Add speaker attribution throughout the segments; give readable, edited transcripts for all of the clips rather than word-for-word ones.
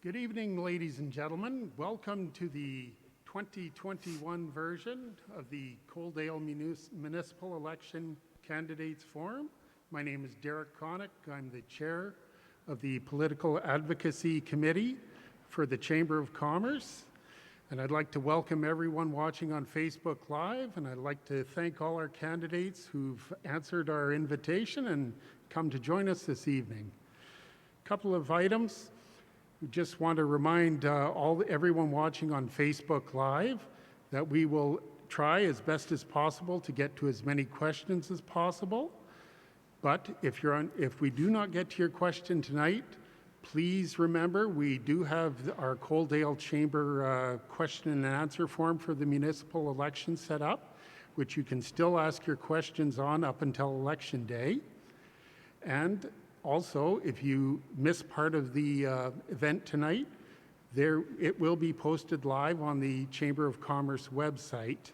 Speaker 1: Good evening, ladies and gentlemen. Welcome to the 2021 version of the Coaldale Municipal Election Candidates Forum. My name is Derek Connick. I'm the chair of the Political Advocacy Committee for the Chamber of Commerce. And I'd like to welcome everyone watching on Facebook Live, and I'd like to thank all our candidates who've answered our invitation and come to join us this evening. A couple of items. We just want to remind everyone watching on Facebook Live that we will try as best as possible to get to as many questions as possible. But if we do not get to your question tonight, please remember we do have our Coaldale Chamber question and answer form for the municipal election set up, which you can still ask your questions on up until Election Day. And also, if you miss part of the event tonight, it will be posted live on the Chamber of Commerce website.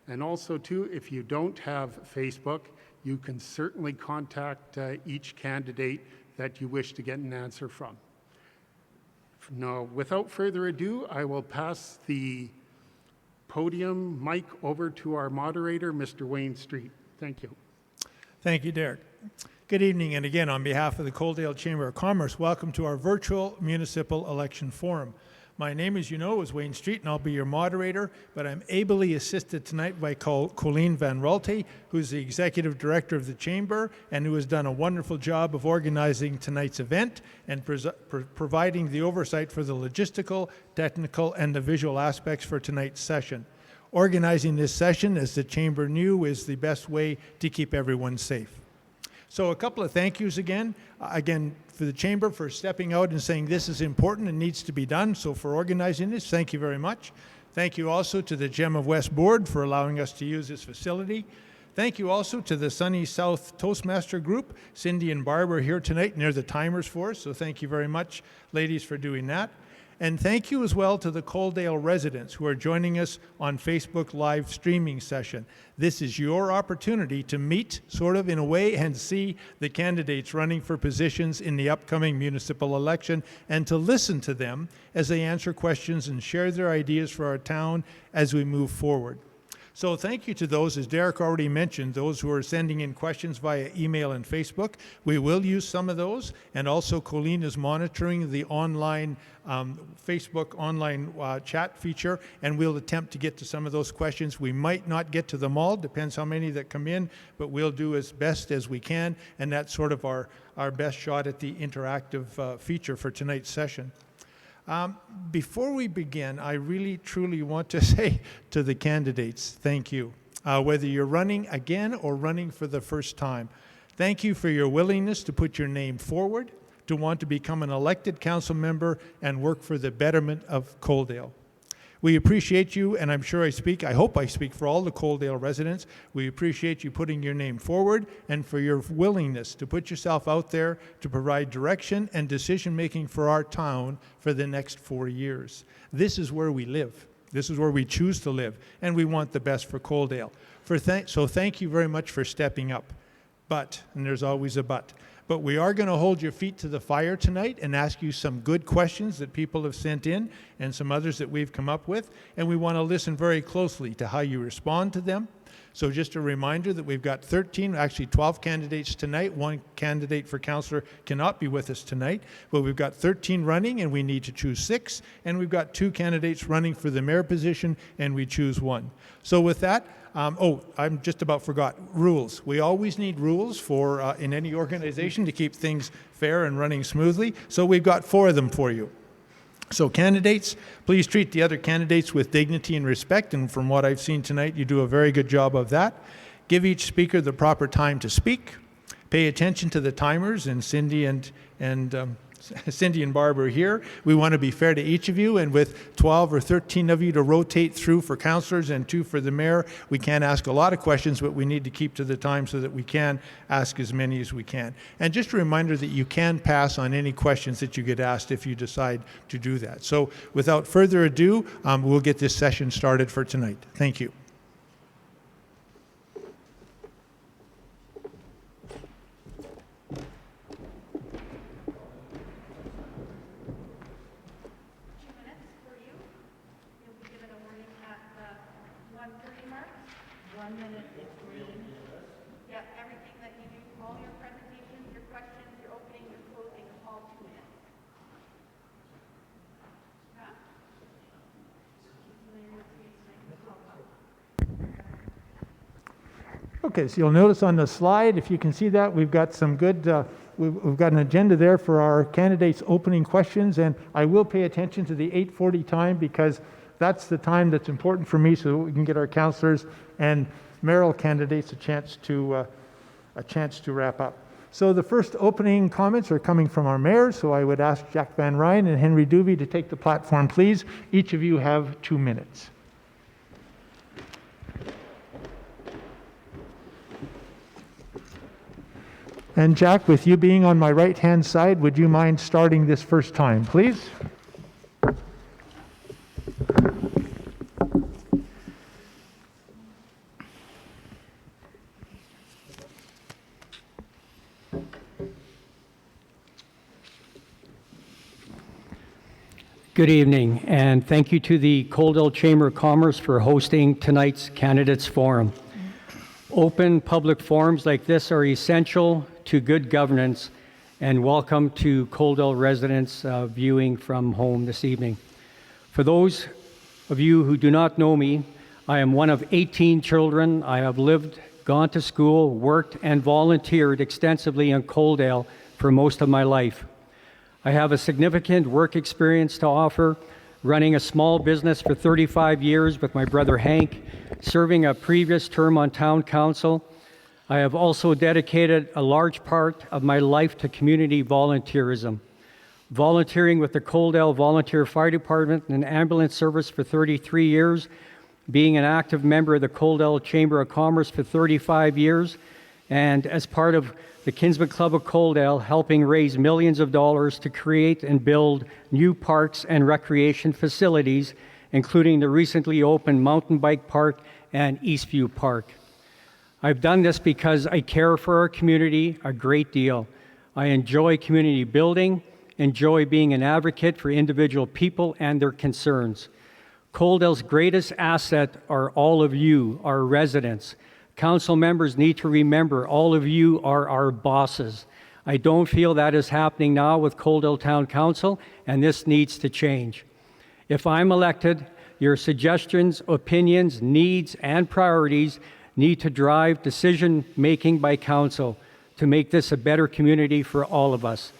Speaker 1: And also, too, if you don't have Facebook, you can certainly contact each candidate that you wish to get an answer from. Now, without further ado, I will pass the podium mic over to our moderator, Mr. Wayne Street. Thank you.
Speaker 2: Thank you, Derek. Good evening, and again, on behalf of the Coaldale Chamber of Commerce, welcome to our virtual municipal election forum. My name, as you know, is Wayne Street, and I'll be your moderator, but I'm ably assisted tonight by Colleen Van Rolte, who's the Executive Director of the Chamber, and who has done a wonderful job of organizing tonight's event and providing the oversight for the logistical, technical, and the visual aspects for tonight's session. Organizing this session, as the Chamber knew, is the best way to keep everyone safe. So a couple of thank yous again for the Chamber for stepping out and saying this is important and needs to be done. So for organizing this, thank you very much. Thank you also to the Gem of West Board for allowing us to use this facility. Thank you also to the Sunny South Toastmaster Group. Cindy and Barb are here tonight and they're the timers for us. So thank you very much, ladies, for doing that. And thank you as well to the Coaldale residents who are joining us on Facebook live streaming session. This is your opportunity to meet, sort of in a way, and see the candidates running for positions in the upcoming municipal election and to listen to them as they answer questions and share their ideas for our town as we move forward. So thank you to those, as Derek already mentioned, those who are sending in questions via email and Facebook. We will use some of those, and also Colleen is monitoring the online Facebook online chat feature, and we'll attempt to get to some of those questions. We might not get to them all, depends how many that come in, but we'll do as best as we can, and that's sort of our best shot at the interactive feature for tonight's session. Before we begin, I really, truly want to say to the candidates, thank you. Whether you're running again or running for the first time, thank you for your willingness to put your name forward, to want to become an elected council member and work for the betterment of Coaldale. We appreciate you, and I'm sure I hope I speak for all the Coaldale residents. We appreciate you putting your name forward and for your willingness to put yourself out there to provide direction and decision-making for our town for the next 4 years. This is where we live. This is where we choose to live, and we want the best for Coaldale. So thank you very much for stepping up. But, and there's always a but, we are going to hold your feet to the fire tonight and ask you some good questions that people have sent in and some others that we've come up with, and we want to listen very closely to how you respond to them. So just a reminder that we've got 12 candidates tonight. One candidate for councillor cannot be with us tonight, but we've got 13 running and we need to choose 6, and we've got 2 candidates running for the mayor position and we choose 1. So with that, I'm just about forgot. Rules. We always need rules for in any organization to keep things fair and running smoothly. So we've got 4 of them for you. So candidates, please treat the other candidates with dignity and respect. And from what I've seen tonight, you do a very good job of that. Give each speaker the proper time to speak. Pay attention to the timers, and Cindy and Barb are here. We want to be fair to each of you, and with 12 or 13 of you to rotate through for councillors and 2 for the mayor, we can't ask a lot of questions, but we need to keep to the time so that we can ask as many as we can. And just a reminder that you can pass on any questions that you get asked if you decide to do that. So without further ado, we'll get this session started for tonight. Thank you.
Speaker 3: remarks. 1 minute is green. Yeah, everything that you do, all your presentations, your questions, your opening, your closing, all 2 minutes. Huh?
Speaker 2: Okay, so you'll notice on the slide, if you can see that, we've got some good, we've got an agenda there for our candidates' opening questions, and I will pay attention to the 8:40 time because that's the time that's important for me so we can get our councillors and mayoral candidates a chance to wrap up. So the first opening comments are coming from our mayors, so I would ask Jack Van Ryn and Henry Duvey to take the platform, please. Each of you have 2 minutes. And Jack, with you being on my right-hand side, would you mind starting this first time, please?
Speaker 4: Good evening, and thank you to the Coaldale Chamber of Commerce for hosting tonight's Candidates Forum. Open public forums like this are essential to good governance, and welcome to Coaldale residents viewing from home this evening. For those of you who do not know me, I am one of 18 children. I have lived, gone to school, worked, and volunteered extensively in Coaldale for most of my life. I have a significant work experience to offer, running a small business for 35 years with my brother Hank, serving a previous term on town council. I have also dedicated a large part of my life to community volunteerism, volunteering with the Coaldale Volunteer Fire Department and Ambulance Service for 33 years, being an active member of the Coaldale Chamber of Commerce for 35 years, and as part of the Kinsman Club of Coaldale, helping raise millions of dollars to create and build new parks and recreation facilities, including the recently opened mountain bike park and Eastview Park. I've done this because I care for our community a great deal. I enjoy community building, enjoy being an advocate for individual people and their concerns. Coaldale's greatest asset are all of you, our residents. Council members need to remember all of you are our bosses. I don't feel that is happening now with Coaldale Town Council, and this needs to change. If I'm elected, your suggestions, opinions, needs, and priorities need to drive decision-making by council to make this a better community for all of us.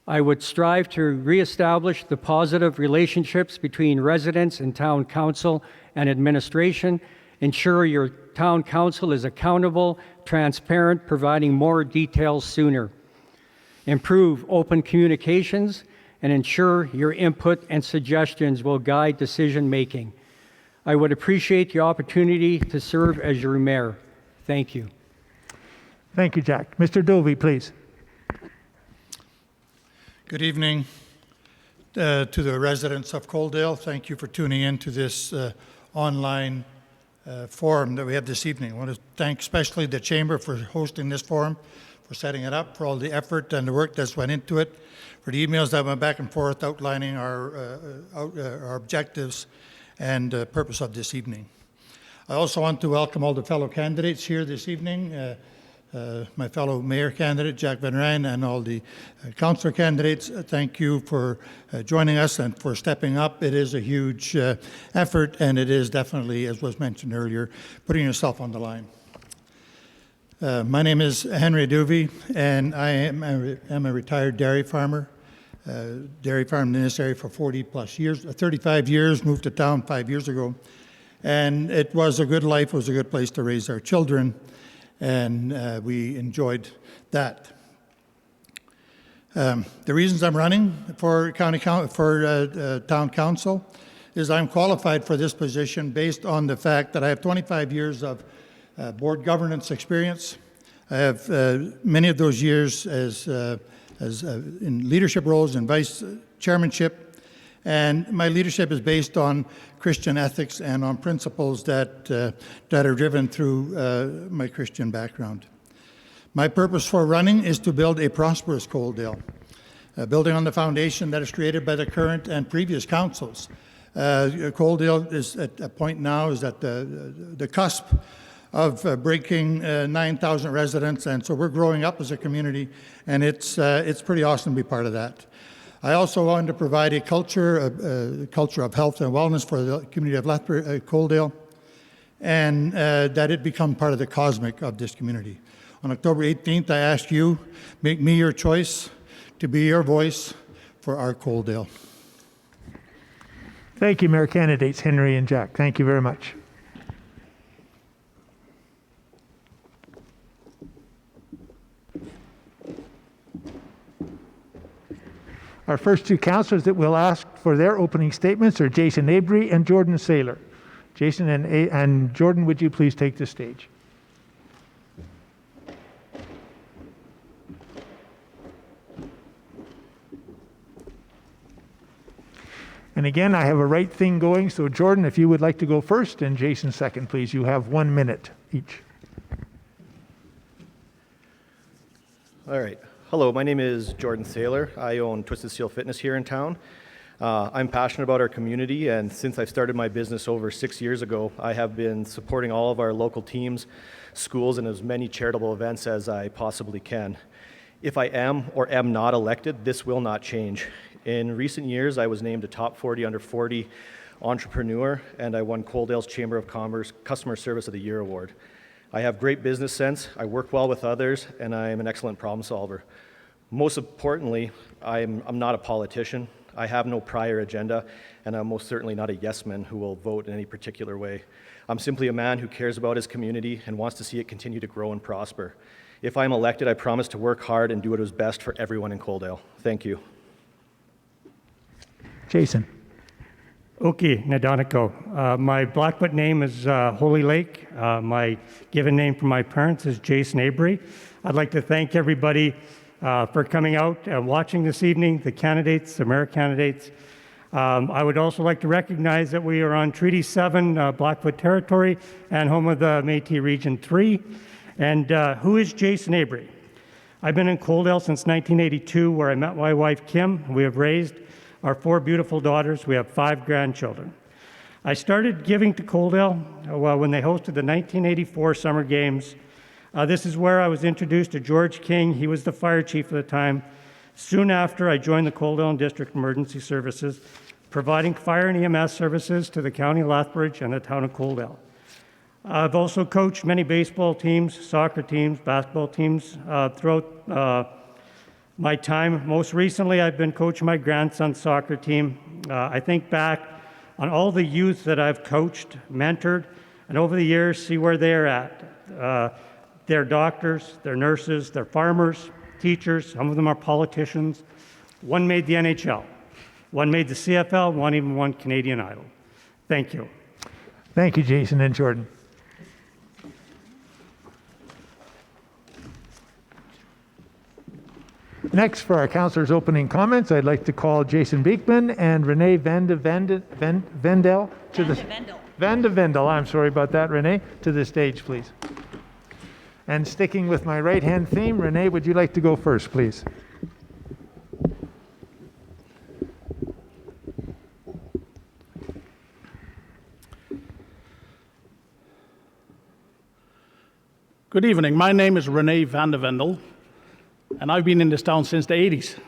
Speaker 4: I would strive to reestablish the positive relationships between residents and town council and administration, ensure your town council is accountable, transparent, providing more details sooner. Improve open communications and ensure your input and suggestions will guide decision making. I would appreciate the opportunity to serve as your mayor. Thank you.
Speaker 2: Thank you, Jack. Mr. Dovey, please.
Speaker 5: Good evening to the residents of Coaldale. Thank you for tuning in to this online forum that we have this evening. I want to thank especially the Chamber for hosting this forum, for setting it up, for all the effort and the work that's went into it, for the emails that went back and forth outlining our objectives and purpose of this evening. I also want to welcome all the fellow candidates here this evening, my fellow mayor candidate, Jack Van Ryn, and all the councillor candidates. Thank you for joining us and for stepping up. It is a huge effort, and it is definitely, as was mentioned earlier, putting yourself on the line. My name is Henry Duvey, and I am a retired dairy farmer. Dairy farmed in this area for 40-plus years, 35 years, moved to town 5 years ago. And it was a good life, it was a good place to raise our children, and we enjoyed that. The reasons I'm running for town council is I'm qualified for this position based on the fact that I have 25 years of board governance experience. I have many of those years as in leadership roles and vice chairmanship, and my leadership is based on Christian ethics and on principles that are driven through my Christian background. My purpose for running is to build a prosperous Coaldale, building on the foundation that is created by the current and previous councils. Coaldale is at a point now is at the cusp of breaking 9,000 residents, and so we're growing up as a community, and it's pretty awesome to be part of that. I also wanted to provide a culture of health and wellness for the community of Lethbridge, Coaldale, and that it become part of the cosmic of this community. On October 18th, I ask you, make me your choice to be your voice for our Coaldale.
Speaker 2: Thank you, Mayor Candidates Henry and Jack. Thank you very much. Our first two councillors that will ask for their opening statements are Jason Abry and Jordan Saylor. Jason and Jordan, would you please take the stage? And again, I have a right thing going, so Jordan, if you would like to go first, and Jason second, please. You have 1 minute each.
Speaker 6: All right. Hello, my name is Jordan Saylor. I own Twisted Steel Fitness here in town. I'm passionate about our community, and since I started my business over 6 years ago, I have been supporting all of our local teams, schools, and as many charitable events as I possibly can. If I am or am not elected, this will not change. In recent years, I was named a top 40 under 40 entrepreneur, and I won Coaldale's Chamber of Commerce Customer Service of the Year Award. I have great business sense, I work well with others, and I am an excellent problem solver. Most importantly, I'm not a politician. I have no prior agenda, and I'm most certainly not a yes-man who will vote in any particular way. I'm simply a man who cares about his community and wants to see it continue to grow and prosper. If I'm elected, I promise to work hard and do what is best for everyone in Coaldale. Thank you.
Speaker 2: Jason.
Speaker 4: Okay, Nadoniko. My Blackfoot name is Holy Lake. My given name from my parents is Jason Abry. I'd like to thank everybody for coming out and watching this evening, the candidates, the mayor candidates. I would also like to recognize that we are on Treaty 7 Blackfoot territory and home of the Métis Region 3. And who is Jason Abry? I've been in Coaldale since 1982, where I met my wife, Kim. We have raised our 4 beautiful daughters. We have 5 grandchildren. I started giving to Coaldale when they hosted the 1984 Summer Games. This is where I was introduced to George King. He was the fire chief at the time. Soon after, I joined the Coaldale District Emergency Services, providing fire and EMS services to the County of Lethbridge and the town of Coaldale. I've also coached many baseball teams, soccer teams, basketball teams throughout my time. Most recently, I've been coaching my grandson's soccer team. I think back on all the youth that I've coached, mentored, and over the years, see where they're at. They're doctors, they're nurses, they're farmers, teachers, some of them are politicians. One made the NHL, one made the CFL, one even won Canadian Idol. Thank you.
Speaker 2: Thank you, Jason and Jordan. Next, for our councillors' opening comments, I'd like to call Jason Beekman and Renee Vandevendel to the Vandevendel. I'm sorry about that, Renee, to the stage, please. And sticking with my right-hand theme, Renee, would you like to go first, please?
Speaker 7: Good evening. My name is Renee Vandevendel, and I've been in this town since the 80s.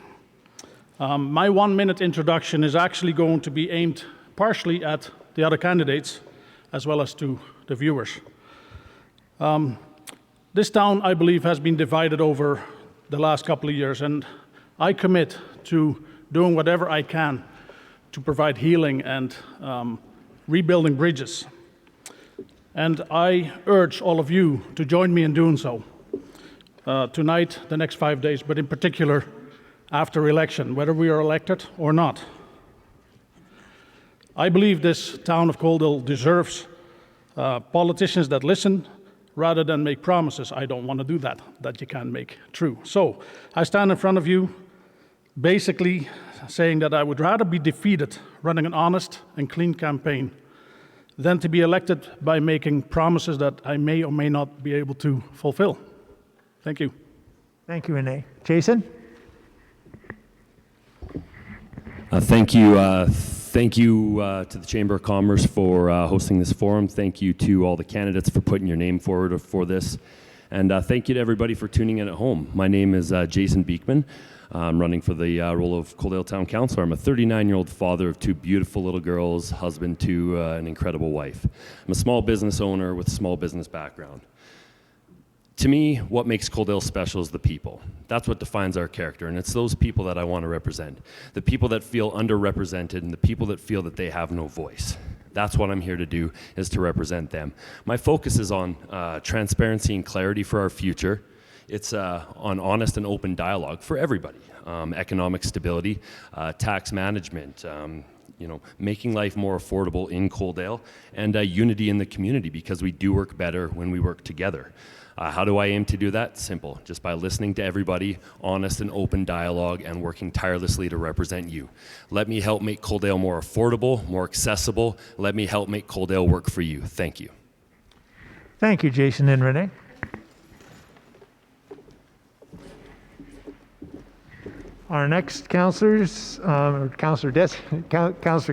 Speaker 7: My 1-minute introduction is actually going to be aimed partially at the other candidates as well as to the viewers. This town, I believe, has been divided over the last couple of years, and I commit to doing whatever I can to provide healing and rebuilding bridges. And I urge all of you to join me in doing so. Tonight, the next 5 days, but in particular after election, whether we are elected or not. I believe this town of Coaldale deserves politicians that listen rather than make promises. I don't want to do that you can't make true. So I stand in front of you basically saying that I would rather be defeated running an honest and clean campaign than to be elected by making promises that I may or may not be able to fulfill. Thank you.
Speaker 2: Thank you, Renee. Jason?
Speaker 8: Thank you. Thank you to the Chamber of Commerce for hosting this forum. Thank you to all the candidates for putting your name forward for this. And thank you to everybody for tuning in at home. My name is Jason Beekman. I'm running for the role of Coaldale Town Councilor. I'm a 39-year-old father of two beautiful little girls, husband to an incredible wife. I'm a small business owner with a small business background. To me, what makes Coaldale special is the people. That's what defines our character, and it's those people that I want to represent. The people that feel underrepresented and the people that feel that they have no voice. That's what I'm here to do, is to represent them. My focus is on transparency and clarity for our future. It's on honest and open dialogue for everybody. Economic stability, tax management, making life more affordable in Coaldale, and unity in the community, because we do work better when we work together. How do I aim to do that? Simple, just by listening to everybody, honest and open dialogue, and working tirelessly to represent you. Let me help make Coaldale more affordable, more accessible. Let me help make Coaldale work for you. Thank you.
Speaker 2: Thank you, Jason and Renee. Our next councillors, councillor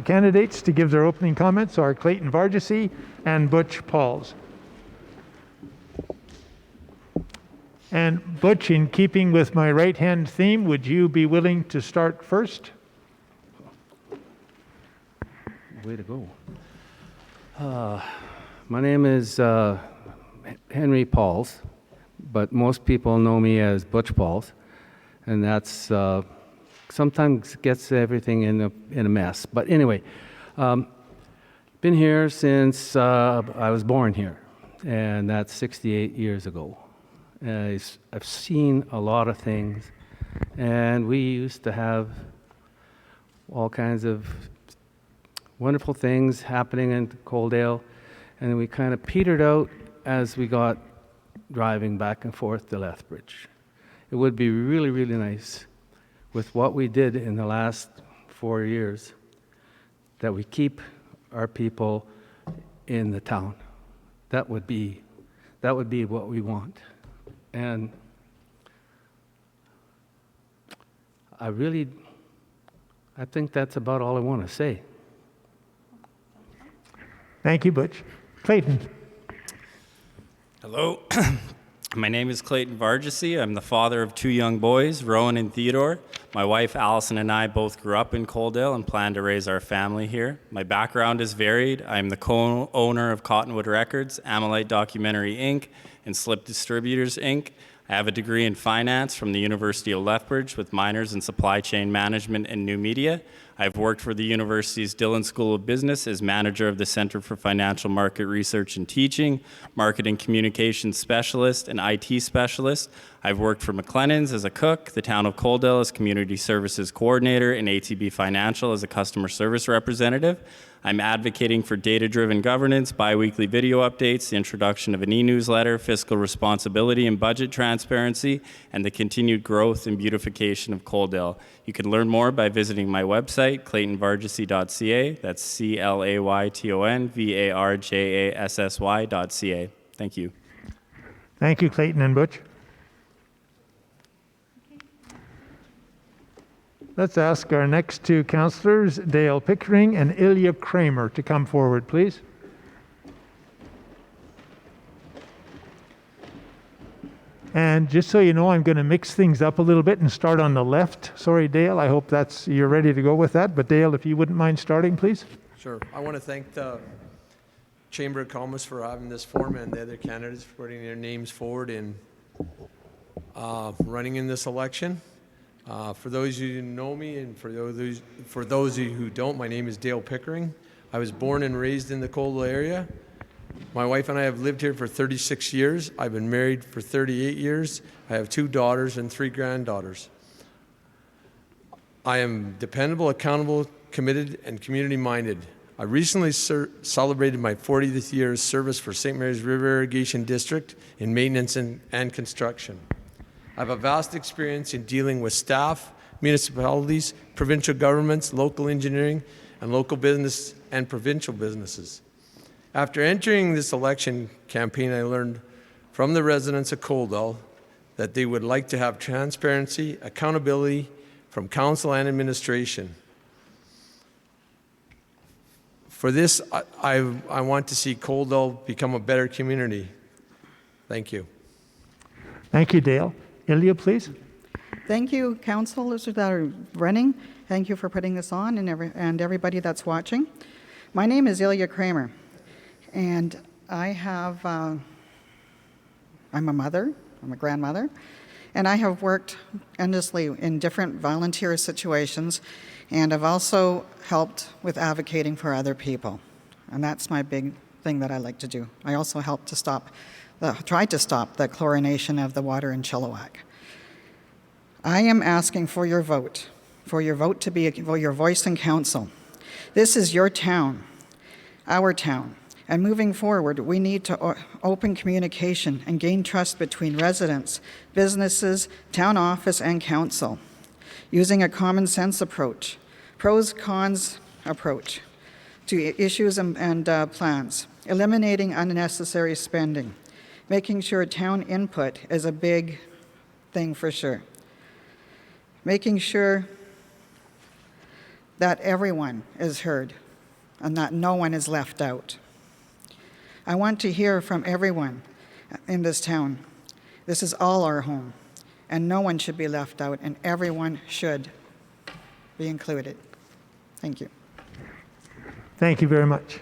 Speaker 2: candidates to give their opening comments are Clayton Vargasy and Butch Pauls. And Butch, in keeping with my right-hand theme, would you be willing to start first?
Speaker 9: Way to go. My name is Henry Pauls, but most people know me as Butch Pauls, and that's sometimes gets everything in a mess. But anyway, been here since I was born here, and that's 68 years ago. I've seen a lot of things, and we used to have all kinds of wonderful things happening in Coaldale, and then we kind of petered out as we got driving back and forth to Lethbridge. It would be really, really nice with what we did in the last 4 years that we keep our people in the town. That would be what we want. And I think that's about all I want to say.
Speaker 2: Thank you, Butch. Clayton.
Speaker 10: Hello. My name is Clayton Vargasy. I'm the father of two young boys, Rowan and Theodore. My wife, Allison, and I both grew up in Coaldale and plan to raise our family here. My background is varied. I'm the co-owner of Cottonwood Records, Amalite Documentary, Inc., and Slip Distributors, Inc. I have a degree in finance from the University of Lethbridge with minors in supply chain management and new media. I've worked for the university's Dillon School of Business as manager of the Center for Financial Market Research and Teaching, marketing communications specialist, and IT specialist. I've worked for McLennan's as a cook, the town of Coaldale as community services coordinator, and ATB Financial as a customer service representative. I'm advocating for data-driven governance, bi-weekly video updates, the introduction of an e-newsletter, fiscal responsibility and budget transparency, and the continued growth and beautification of Coaldale. You can learn more by visiting my website, claytonvargasy.ca. That's ClaytonVarjassy.ca. Thank you.
Speaker 2: Thank you, Clayton and Butch. Let's ask our next two councillors, Dale Pickering and Ilya Kramer, to come forward, please. And just so you know, I'm going to mix things up a little bit and start on the left. Sorry, Dale, I hope you're ready to go with that. But Dale, if you wouldn't mind starting, please.
Speaker 11: Sure. I want to thank the Chamber of Commerce for having this forum and the other candidates for putting their names forward in running in this election. For those of you who know me and for those of you who don't, my name is Dale Pickering. I was born and raised in the Coaldale area. My wife and I have lived here for 36 years. I've been married for 38 years. I have 2 daughters and 3 granddaughters. I am dependable, accountable, committed, and community-minded. I recently celebrated my 40th year of service for St. Mary's River Irrigation District in maintenance and construction. I have a vast experience in dealing with staff, municipalities, provincial governments, local engineering, and local business and provincial businesses. After entering this election campaign, I learned from the residents of Coaldale that they would like to have transparency, accountability from council and administration. For this, I want to see Coaldale become a better community. Thank you.
Speaker 2: Thank you, Dale. Ilya, please.
Speaker 12: Thank you, councilors that are running. Thank you for putting this on and everybody that's watching. My name is Ilya Kramer, and I'm a mother, I'm a grandmother, and I have worked endlessly in different volunteer situations, and I've also helped with advocating for other people. And that's my big thing that I like to do. I also helped to tried to stop the chlorination of the water in Chilliwack. I am asking for your vote to be your voice in council. This is your town, our town, and moving forward, we need to open communication and gain trust between residents, businesses, town office, and council, using a common sense approach, pros-cons approach to issues and plans, eliminating unnecessary spending, making sure town input is a big thing for sure, making sure that everyone is heard and that no one is left out. I want to hear from everyone in this town. This is all our home, and no one should be left out, and everyone should be included. Thank you.
Speaker 2: Thank you very much.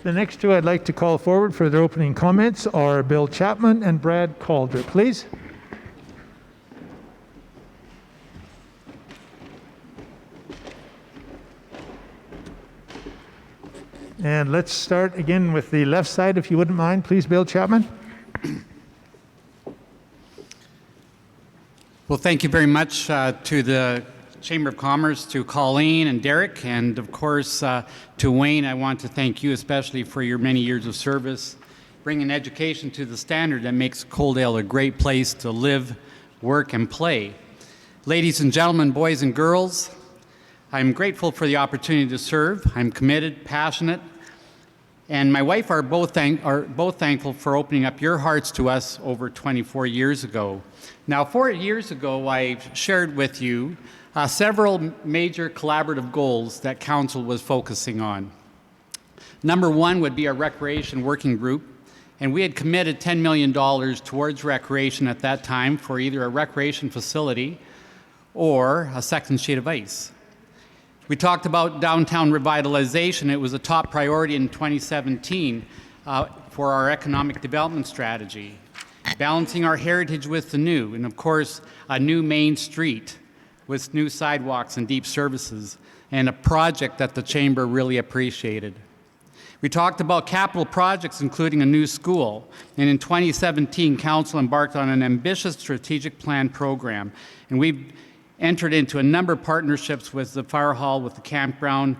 Speaker 2: The next two I'd like to call forward for their opening comments are Bill Chapman and Brad Calder, please. And let's start again with the left side, if you wouldn't mind, please, Bill Chapman.
Speaker 13: Well, thank you very much to the Chamber of Commerce, to Colleen and Derek, and of course to Wayne. I want to thank you especially for your many years of service, bringing education to the standard that makes Coaldale a great place to live, work, and play. Ladies and gentlemen, boys and girls, I'm grateful for the opportunity to serve. I'm committed, passionate, and my wife are both thankful for opening up your hearts to us over 24 years ago. Now, 4 years ago, I shared with you several major collaborative goals that Council was focusing on. Number one would be our recreation working group, and we had committed $10 million towards recreation at that time for either a recreation facility or a second sheet of ice. We talked about downtown revitalization. It was a top priority in 2017 for our economic development strategy. Balancing our heritage with the new, and of course, a new Main Street with new sidewalks and deep services, and a project that the Chamber really appreciated. We talked about capital projects, including a new school, and in 2017, Council embarked on an ambitious strategic plan program, and we've entered into a number of partnerships with the fire hall, with the campground,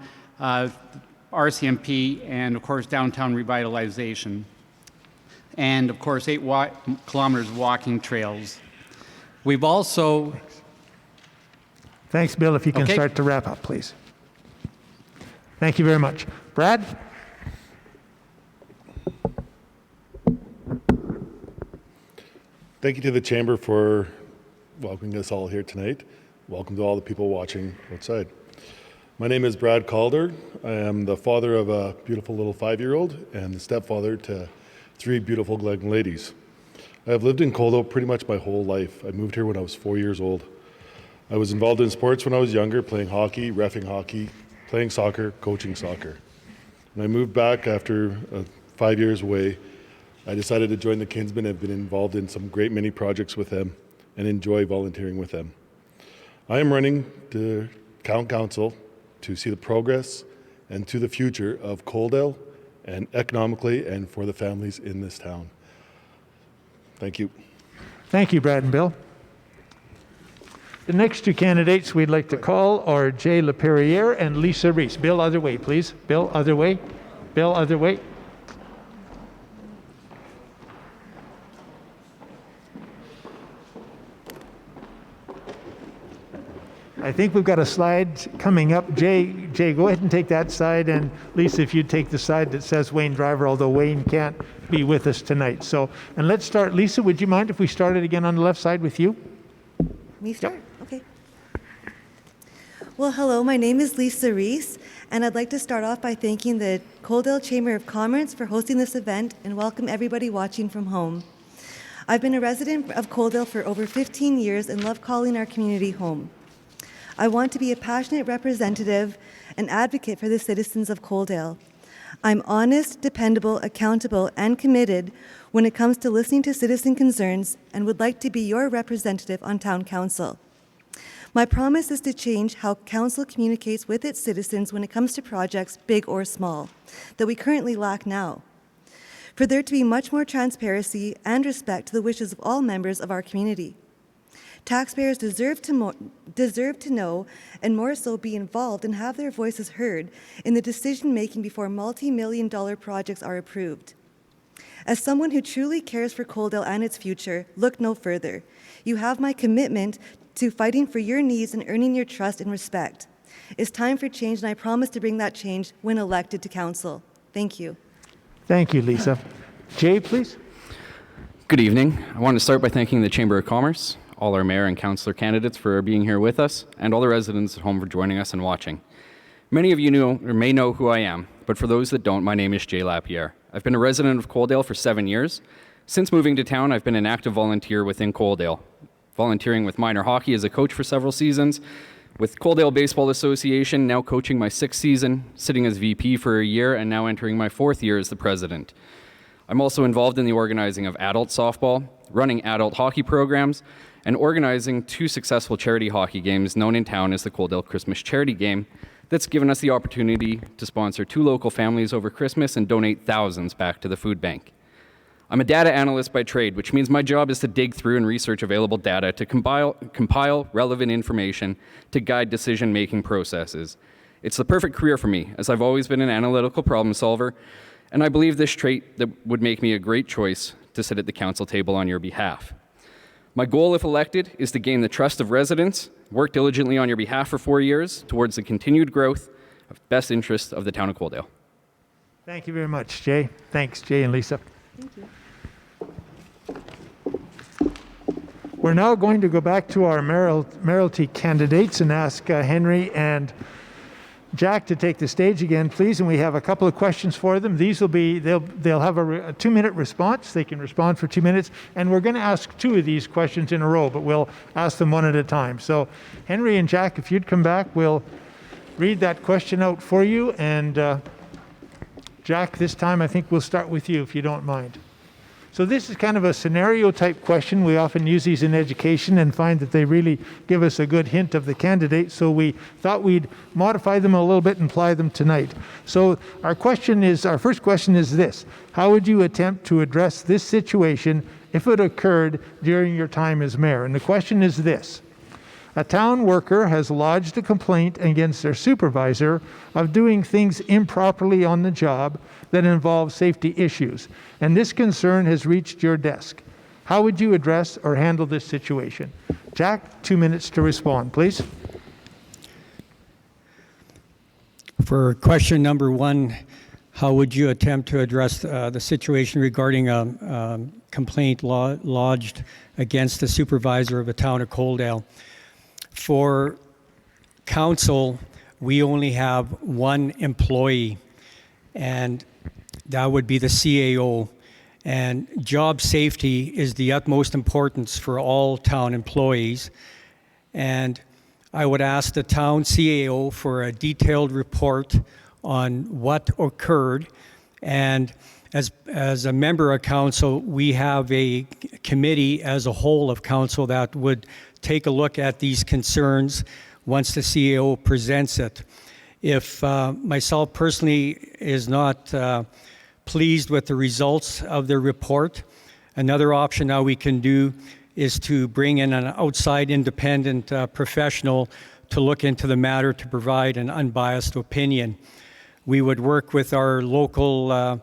Speaker 13: RCMP, and of course downtown revitalization. And of course 8 kilometers walking trails. We've also...
Speaker 2: Thanks, Bill. If you can start to wrap up, please. Thank you very much. Brad?
Speaker 14: Thank you to the Chamber for welcoming us all here tonight. Welcome to all the people watching outside. My name is Brad Calder. I am the father of a beautiful little 5-year-old and the stepfather to 3 beautiful young ladies. I have lived in Coaldale pretty much my whole life. I moved here when I was 4 years old. I was involved in sports when I was younger, playing hockey, reffing hockey, playing soccer, coaching soccer. When I moved back after 5 years away, I decided to join the Kinsmen. I've been involved in some great many projects with them and enjoy volunteering with them. I am running to council to see the progress and to the future of Coaldale, and economically and for the families in this town. Thank you.
Speaker 2: Thank you, Brad and Bill. The next 2 candidates we'd like to call are Jay LaPerriere and Lisa Reese. Bill, other way, please. Bill, other way. Bill, other way. I think we've got a slide coming up. Jay, go ahead and take that side, and Lisa, if you'd take the side that says Wayne Driver, although Wayne can't be with us tonight. So, and let's start. Lisa, would you mind if we started again on the left side with you?
Speaker 15: Me start? Okay. Well, hello, my name is Lisa Reese, and I'd like to start off by thanking the Coaldale Chamber of Commerce for hosting this event and welcome everybody watching from home. I've been a resident of Coaldale for over 15 years and love calling our community home. I want to be a passionate representative and advocate for the citizens of Coaldale. I'm honest, dependable, accountable, and committed when it comes to listening to citizen concerns and would like to be your representative on Town Council. My promise is to change how Council communicates with its citizens when it comes to projects, big or small, that we currently lack now. For there to be much more transparency and respect to the wishes of all members of our community. Taxpayers deserve to know, and more so be involved and have their voices heard in the decision-making before multi-million-dollar projects are approved. As someone who truly cares for Coaldale and its future, look no further. You have my commitment to fighting for your needs and earning your trust and respect. It's time for change, and I promise to bring that change when elected to council. Thank you.
Speaker 2: Thank you, Lisa. Jay, please.
Speaker 16: Good evening. I want to start by thanking the Chamber of Commerce, all our mayor and councillor candidates for being here with us, and all the residents at home for joining us and watching. Many of you know or may know who I am, but for those that don't, my name is Jay Lapierre. I've been a resident of Coaldale for 7 years. Since moving to town, I've been an active volunteer within Coaldale, volunteering with minor hockey as a coach for several seasons, with Coaldale Baseball Association, now coaching my 6th season, sitting as VP for a year, and now entering my 4th year as the president. I'm also involved in the organizing of adult softball, running adult hockey programs, and organizing 2 successful charity hockey games known in town as the Coaldale Christmas Charity Game that's given us the opportunity to sponsor 2 local families over Christmas and donate thousands back to the food bank. I'm a data analyst by trade, which means my job is to dig through and research available data to compile relevant information to guide decision-making processes. It's the perfect career for me, as I've always been an analytical problem solver, and I believe this trait that would make me a great choice to sit at the council table on your behalf. My goal, if elected, is to gain the trust of residents, work diligently on your behalf for 4 years towards the continued growth of best interests of the town of Coaldale.
Speaker 2: Thank you very much, Jay. Thanks, Jay and Lisa.
Speaker 15: Thank you.
Speaker 2: We're now going to go back to our mayoralty candidates and ask Henry and Jack to take the stage again, please. And we have a couple of questions for them. These will be, they'll have a 2-minute response. They can respond for 2 minutes. And we're going to ask 2 of these questions in a row, but we'll ask them one at a time. So Henry and Jack, if you'd come back, we'll read that question out for you. And Jack, this time I think we'll start with you, if you don't mind. So this is kind of a scenario type question. We often use these in education and find that they really give us a good hint of the candidate. So we thought we'd modify them a little bit and apply them tonight. So our first question is this: how would you attempt to address this situation if it occurred during your time as mayor? And the question is this: a town worker has lodged a complaint against their supervisor of doing things improperly on the job that involve safety issues, and this concern has reached your desk. How would you address or handle this situation? Jack, 2 minutes to respond, please.
Speaker 4: For question number 1, how would you attempt to address the situation regarding a complaint lodged against the supervisor of the town of Coaldale? For council, we only have 1 employee, and that would be the CAO. And job safety is the utmost importance for all town employees. And I would ask the town CAO for a detailed report on what occurred. And as a member of council, we have a committee as a whole of council that would take a look at these concerns once the CAO presents it. If myself personally is not pleased with the results of the report, another option now we can do is to bring in an outside independent professional to look into the matter to provide an unbiased opinion. We would work with our local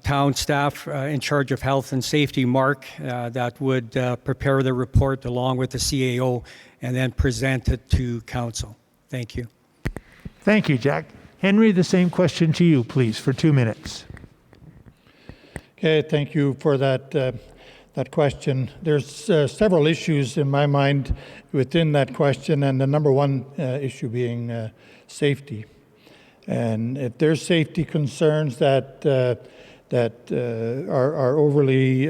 Speaker 4: town staff in charge of health and safety, Mark, that would prepare the report along with the CAO and then present it to council. Thank you.
Speaker 2: Thank you, Jack. Henry, the same question to you, please, for 2 minutes.
Speaker 5: Okay, thank you for that that question. There's several issues in my mind within that question, and the number one issue being safety. And if there's safety concerns that are overly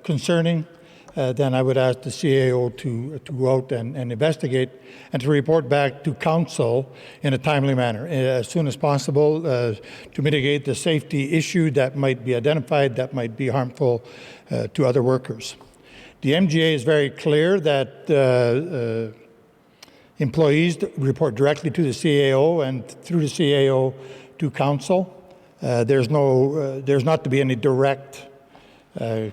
Speaker 5: concerning, then I would ask the CAO to go out and investigate and to report back to council in a timely manner as soon as possible to mitigate the safety issue that might be identified that might be harmful to other workers. The MGA is very clear that employees report directly to the CAO and through the CAO to council. There's not to be any direct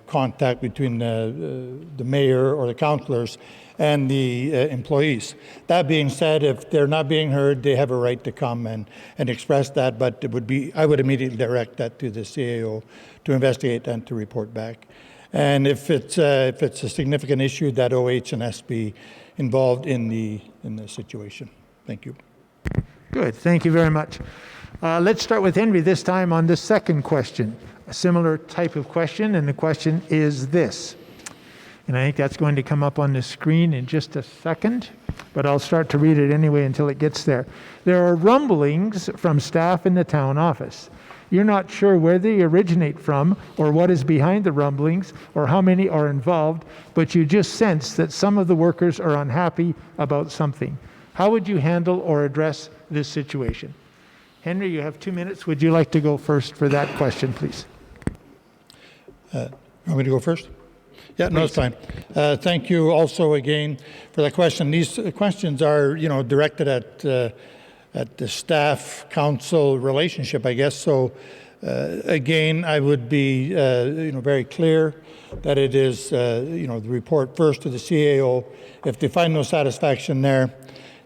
Speaker 5: contact between the mayor or the councillors and the employees. That being said, if they're not being heard, they have a right to come and express that, but I would immediately direct that to the CAO to investigate and to report back. And if it's a significant issue, that OH&S be involved in the situation. Thank you.
Speaker 2: Good. Thank you very much. Let's start with Henry this time on the second question. A similar type of question, and the question is this. And I think that's going to come up on the screen in just a second, but I'll start to read it anyway until it gets there. There are rumblings from staff in the town office. You're not sure where they originate from or what is behind the rumblings or how many are involved, but you just sense that some of the workers are unhappy about something. How would you handle or address this situation? Henry, you have 2 minutes. Would you like to go first for that question, please?
Speaker 5: You want me to go first? Yeah, no, it's fine. Thank you also again for that question. These questions are, directed at the staff-council relationship, I guess. So, again, I would be, very clear that it is, the report first to the CAO. If they find no satisfaction there,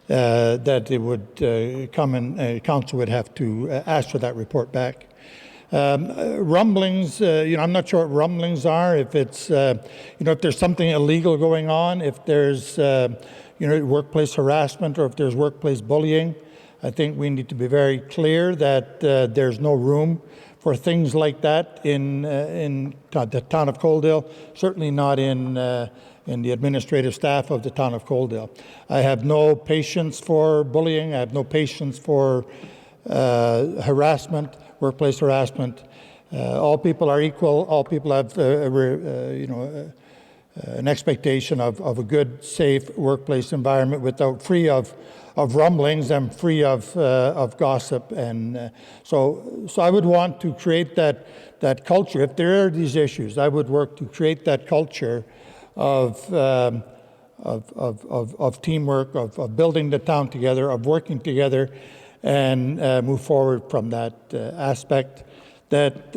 Speaker 5: that it would come and council would have to ask for that report back. Rumblings, I'm not sure what rumblings are. If it's, if there's something illegal going on, if there's, workplace harassment, or if there's workplace bullying, I think we need to be very clear that there's no room for things like that in the town of Coaldale. Certainly not in the administrative staff of the town of Coaldale. I have no patience for bullying. I have no patience for harassment. Workplace harassment. All people are equal. All people have, an expectation of a good, safe workplace environment free of rumblings and free of gossip. And so I would want to create that culture. If there are these issues, I would work to create that culture of teamwork, of building the town together, of working together, and move forward from that aspect that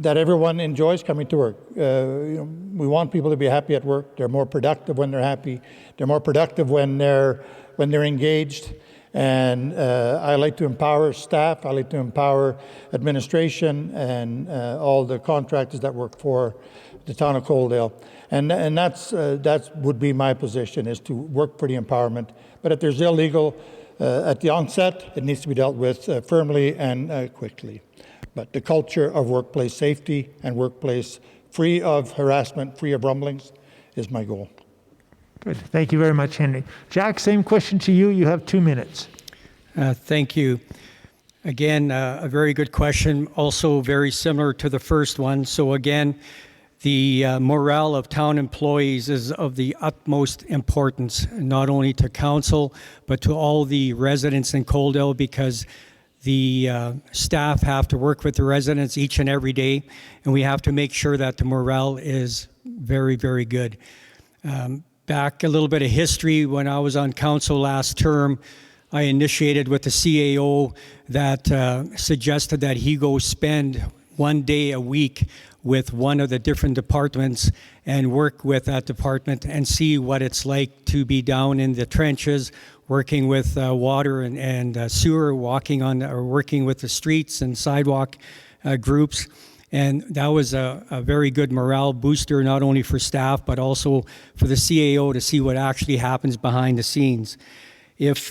Speaker 5: everyone enjoys coming to work. We want people to be happy at work. They're more productive when they're happy. They're more productive when they're engaged. And I like to empower staff. I like to empower administration and all the contractors that work for the town of Coaldale. And that would be my position, is to work for the empowerment. But if there's illegal at the onset, it needs to be dealt with firmly and quickly. But the culture of workplace safety and workplace free of harassment, free of rumblings, is my goal.
Speaker 2: Good. Thank you very much, Henry. Jack, same question to you. You have 2 minutes.
Speaker 4: Thank you. Again, a very good question, also very similar to the first one. So again, the morale of town employees is of the utmost importance, not only to council, but to all the residents in Coaldale, because the staff have to work with the residents each and every day, and we have to make sure that the morale is very, very good. Back a little bit of history, when I was on council last term, I initiated with the CAO that suggested that he go spend 1 day a week with one of the different departments and work with that department and see what it's like to be down in the trenches, working with water and sewer, working with the streets and sidewalk groups. And that was a very good morale booster, not only for staff, but also for the CAO to see what actually happens behind the scenes. If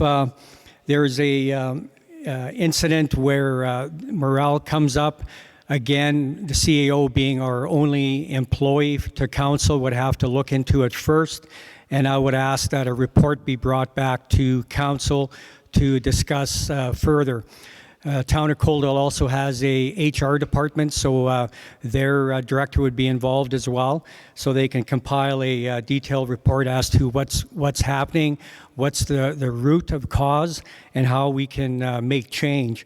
Speaker 4: there's a incident where morale comes up, Again, the CAO being our only employee to council would have to look into it first, and I would ask that a report be brought back to council to discuss further. Town of Coaldale also has a HR department, so their director would be involved as well, so they can compile a detailed report as to what's happening, what's the root of cause, and how we can make change.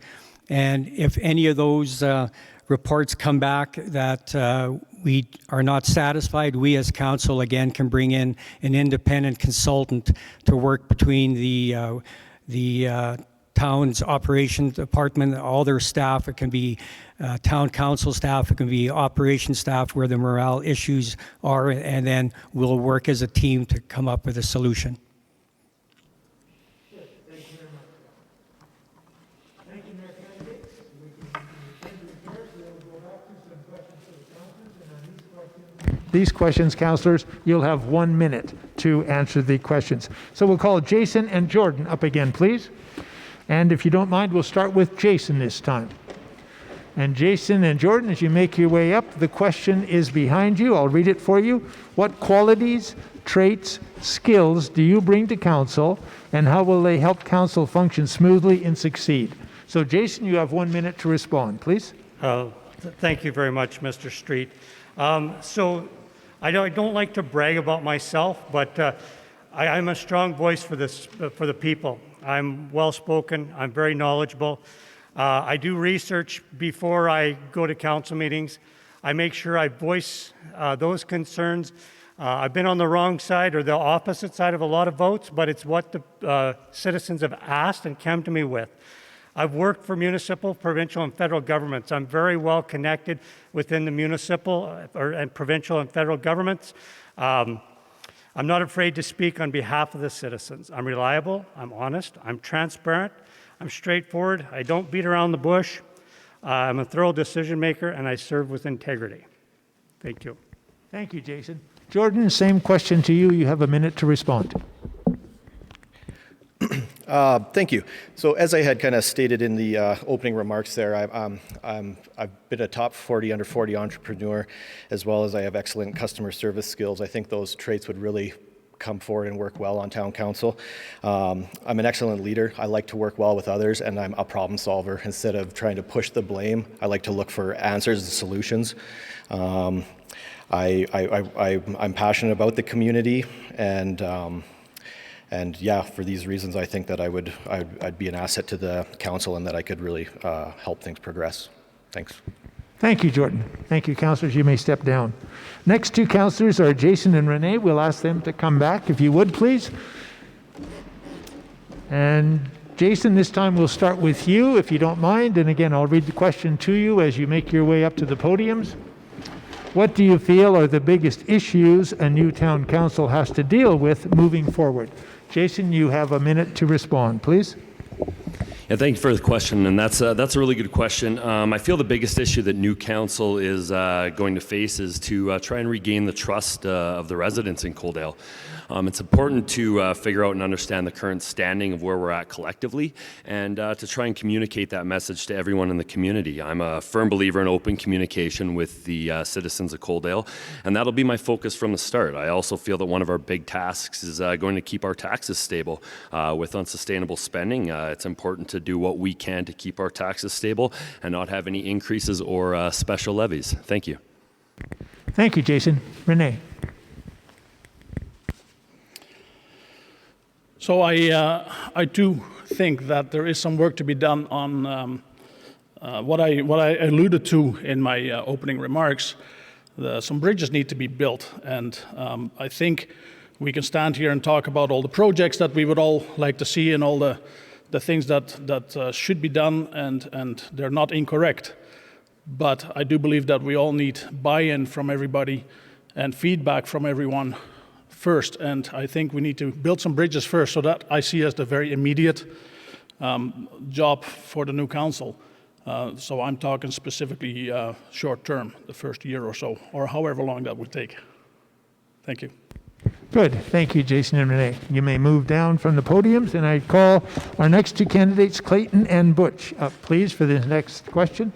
Speaker 4: And if any of those reports come back that we are not satisfied, we as council again can bring in an independent consultant to work between the town's operations department, all their staff. It can be town council staff, it can be operations staff where the morale issues are, and then we'll work as a team to come up with a solution.
Speaker 2: These questions, councillors, you'll have 1 minute to answer the questions. So we'll call Jason and Jordan up again, please. And if you don't mind, we'll start with Jason this time. And Jason and Jordan, as you make your way up, the question is behind you. I'll read it for you. What qualities, traits, skills do you bring to council, and how will they help council function smoothly and succeed? So Jason, you have 1 minute to respond, please.
Speaker 17: Thank you very much, Mr. Street. So I don't like to brag about myself, but I'm a strong voice for the people. I'm well-spoken. I'm very knowledgeable. I do research before I go to council meetings. I make sure I voice those concerns. I've been on the wrong side or the opposite side of a lot of votes, but it's what the citizens have asked and come to me with. I've worked for municipal, provincial, and federal governments. I'm very well connected within the municipal and provincial and federal governments. I'm not afraid to speak on behalf of the citizens. I'm reliable, I'm honest, I'm transparent, I'm straightforward, I don't beat around the bush, I'm a thorough decision maker, and I serve with integrity. Thank you.
Speaker 2: Thank you, Jason. Jordan, same question to you. You have a minute to respond.
Speaker 6: Thank you. So as I had kind of stated in the opening remarks there, I've been a top 40 under 40 entrepreneur, as well as I have excellent customer service skills. I think those traits would really come forward and work well on town council. I'm an excellent leader. I like to work well with others, and I'm a problem solver. Instead of trying to push the blame, I like to look for answers and solutions. I'm passionate about the community, and yeah, for these reasons, I think that I'd be an asset to the council and that I could really help things progress. Thanks.
Speaker 2: Thank you, Jordan. Thank you, councillors. You may step down. Next two councillors are Jason and Renee. We'll ask them to come back, if you would, please. And Jason, this time we'll start with you, if you don't mind. And again, I'll read the question to you as you make your way up to the podiums. What do you feel are the biggest issues a new town council has to deal with moving forward? Jason, you have a minute to respond, please.
Speaker 8: Yeah, thank you for the question, and that's a really good question. I feel the biggest issue that new council is going to face is to try and regain the trust of the residents in Coaldale. It's important to figure out and understand the current standing of where we're at collectively, and to try and communicate that message to everyone in the community. I'm a firm believer in open communication with the citizens of Coaldale, and that'll be my focus from the start. I also feel that one of our big tasks is going to keep our taxes stable. With unsustainable spending, it's important to do what we can to keep our taxes stable and not have any increases or special levies. Thank you.
Speaker 2: Thank you, Jason. Renee.
Speaker 7: So I do think that there is some work to be done on what I alluded to in my opening remarks. Some bridges need to be built, and I think we can stand here and talk about all the projects that we would all like to see and all the things that should be done, and they're not incorrect. But I do believe that we all need buy-in from everybody and feedback from everyone first, and I think we need to build some bridges first, so that I see as the very immediate job for the new council. So I'm talking specifically short term, the first year or so, or however long that would take. Thank you.
Speaker 2: Good. Thank you, Jason and Renee. You may move down from the podiums, and I call our next two candidates, Clayton and Butch, up please for the next question.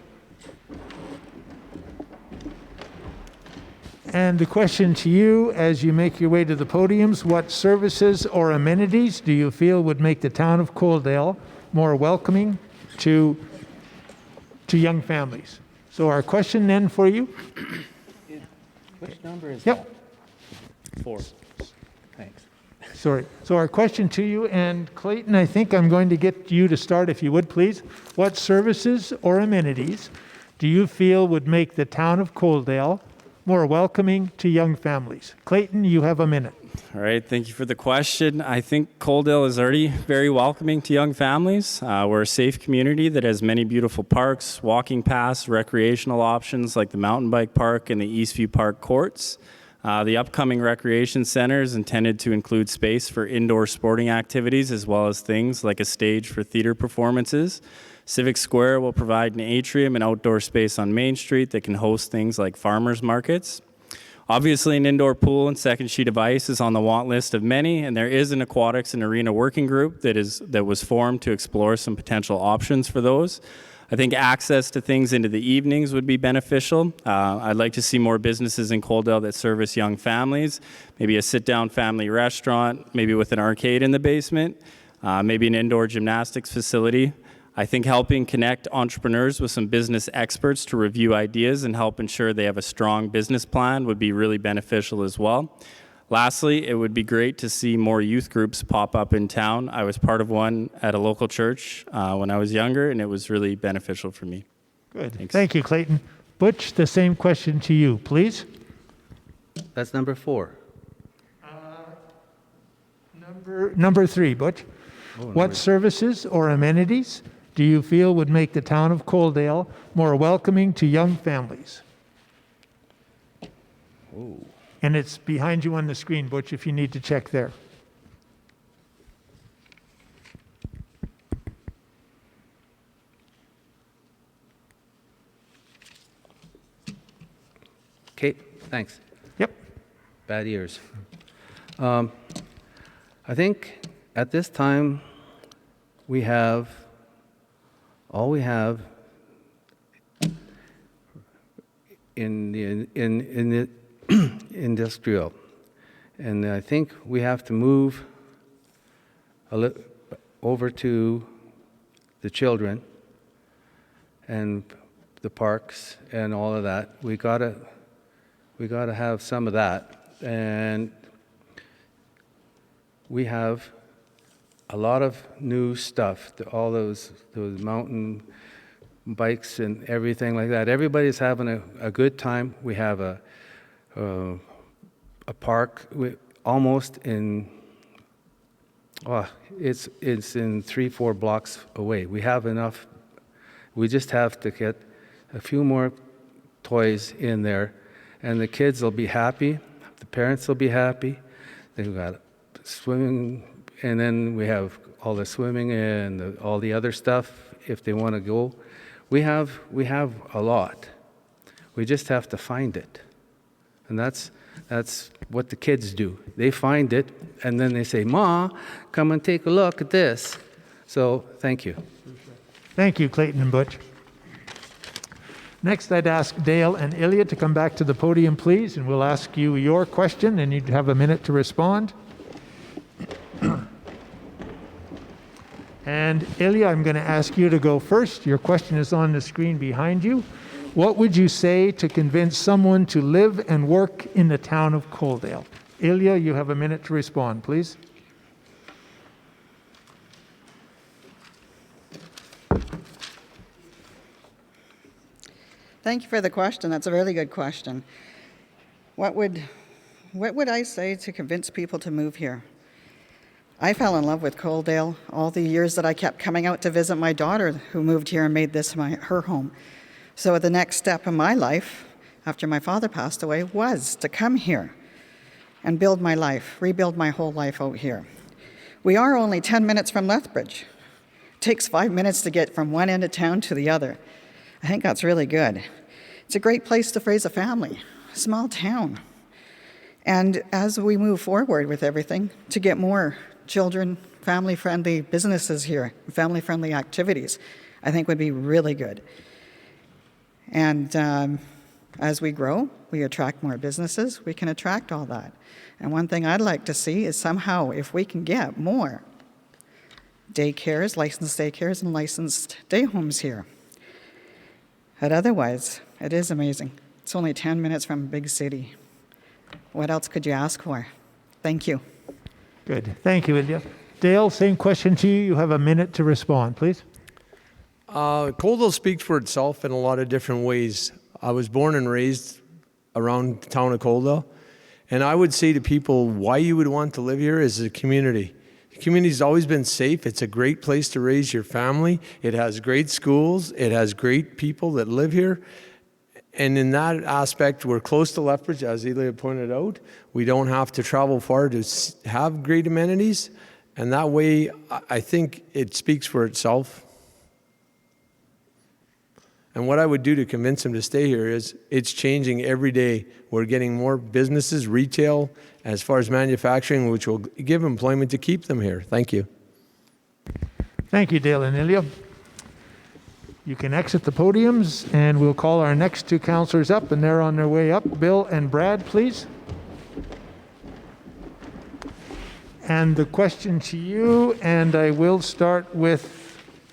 Speaker 2: And the question to you, as you make your way to the podiums, what services or amenities do you feel would make the town of Coaldale more welcoming to young families? So our question then for you.
Speaker 9: Which number is
Speaker 2: Yep.
Speaker 10: 4.
Speaker 9: Thanks.
Speaker 2: Sorry. So our question to you, and Clayton, I think I'm going to get you to start, if you would, please. What services or amenities do you feel would make the town of Coaldale more welcoming to young families? Clayton, you have a minute.
Speaker 10: All right, thank you for the question. I think Coaldale is already very welcoming to young families. We're a safe community that has many beautiful parks, walking paths, recreational options like the mountain bike park and the Eastview Park courts. The upcoming recreation center is intended to include space for indoor sporting activities as well as things like a stage for theater performances. Civic Square will provide an atrium and outdoor space on Main Street that can host things like farmers markets. Obviously, an indoor pool and second sheet of ice is on the want list of many, and there is an aquatics and arena working group that was formed to explore some potential options for those. I think access to things into the evenings would be beneficial. I'd like to see more businesses in Coaldale that service young families, maybe a sit-down family restaurant, maybe with an arcade in the basement, maybe an indoor gymnastics facility. I think helping connect entrepreneurs with some business experts to review ideas and help ensure they have a strong business plan would be really beneficial as well. Lastly, it would be great to see more youth groups pop up in town. I was part of one at a local church when I was younger, and it was really beneficial for me.
Speaker 2: Good.
Speaker 10: Thanks.
Speaker 2: Thank you, Clayton. Butch, the same question to you, please.
Speaker 9: That's number 4.
Speaker 2: Number 3, Butch. What services or amenities do you feel would make the town of Coaldale more welcoming to young families?
Speaker 9: Oh.
Speaker 2: And it's behind you on the screen, Butch, if you need to check there.
Speaker 9: Okay, thanks.
Speaker 2: Yep.
Speaker 9: Bad ears. I think at this time all we have in the industrial, and I think we have to move over to the children and the parks and all of that. We gotta have some of that, and we have a lot of new stuff. All those mountain bikes and everything like that. Everybody's having a good time. We have a park almost in. It's in 3-4 blocks away. We have enough. We just have to get a few more toys in there, and the kids will be happy. The parents will be happy. They've got swimming, and then we have all the swimming and all the other stuff if they want to go. We have a lot. We just have to find it, and that's what the kids do. They find it, and then they say, "Ma, come and take a look at this." So thank you.
Speaker 2: Thank you, Clayton and Butch. Next, I'd ask Dale and Ilya to come back to the podium, please, and we'll ask you your question, and you'd have a minute to respond. And Ilya, I'm going to ask you to go first. Your question is on the screen behind you. What would you say to convince someone to live and work in the town of Coaldale? Ilya, you have a minute to respond, please.
Speaker 12: Thank you for the question. That's a really good question. What would I say to convince people to move here? I fell in love with Coaldale all the years that I kept coming out to visit my daughter who moved here and made this her home. So the next step in my life, after my father passed away, was to come here and build my life, rebuild my whole life out here. We are only 10 minutes from Lethbridge. It takes 5 minutes to get from one end of town to the other. I think that's really good. It's a great place to raise a family, a small town. And as we move forward with everything, to get more children, family-friendly businesses here, family-friendly activities, I think would be really good. And As we grow, we attract more businesses, we can attract all that. And one thing I'd like to see is somehow if we can get more daycares, licensed daycares, and licensed day homes here. But otherwise, it is amazing. It's only 10 minutes from a big city. What else could you ask for? Thank you.
Speaker 2: Good. Thank you, Ilya. Dale, same question to you. You have a minute to respond, please.
Speaker 11: Coaldale speaks for itself in a lot of different ways. I was born and raised around the town of Coaldale, and I would say to people why you would want to live here is the community. The community's always been safe. It's a great place to raise your family. It has great schools. It has great people that live here. And in that aspect, we're close to Lethbridge, as Ilya pointed out. We don't have to travel far to have great amenities. And that way, I think it speaks for itself. And what I would do to convince them to stay here is it's changing every day. We're getting more businesses, retail, as far as manufacturing, which will give employment to keep them here. Thank you.
Speaker 2: Thank you, Dale and Ilya. You can exit the podiums, and we'll call our next two councillors up, and they're on their way up. Bill and Brad, please. And the question to you, and I will start with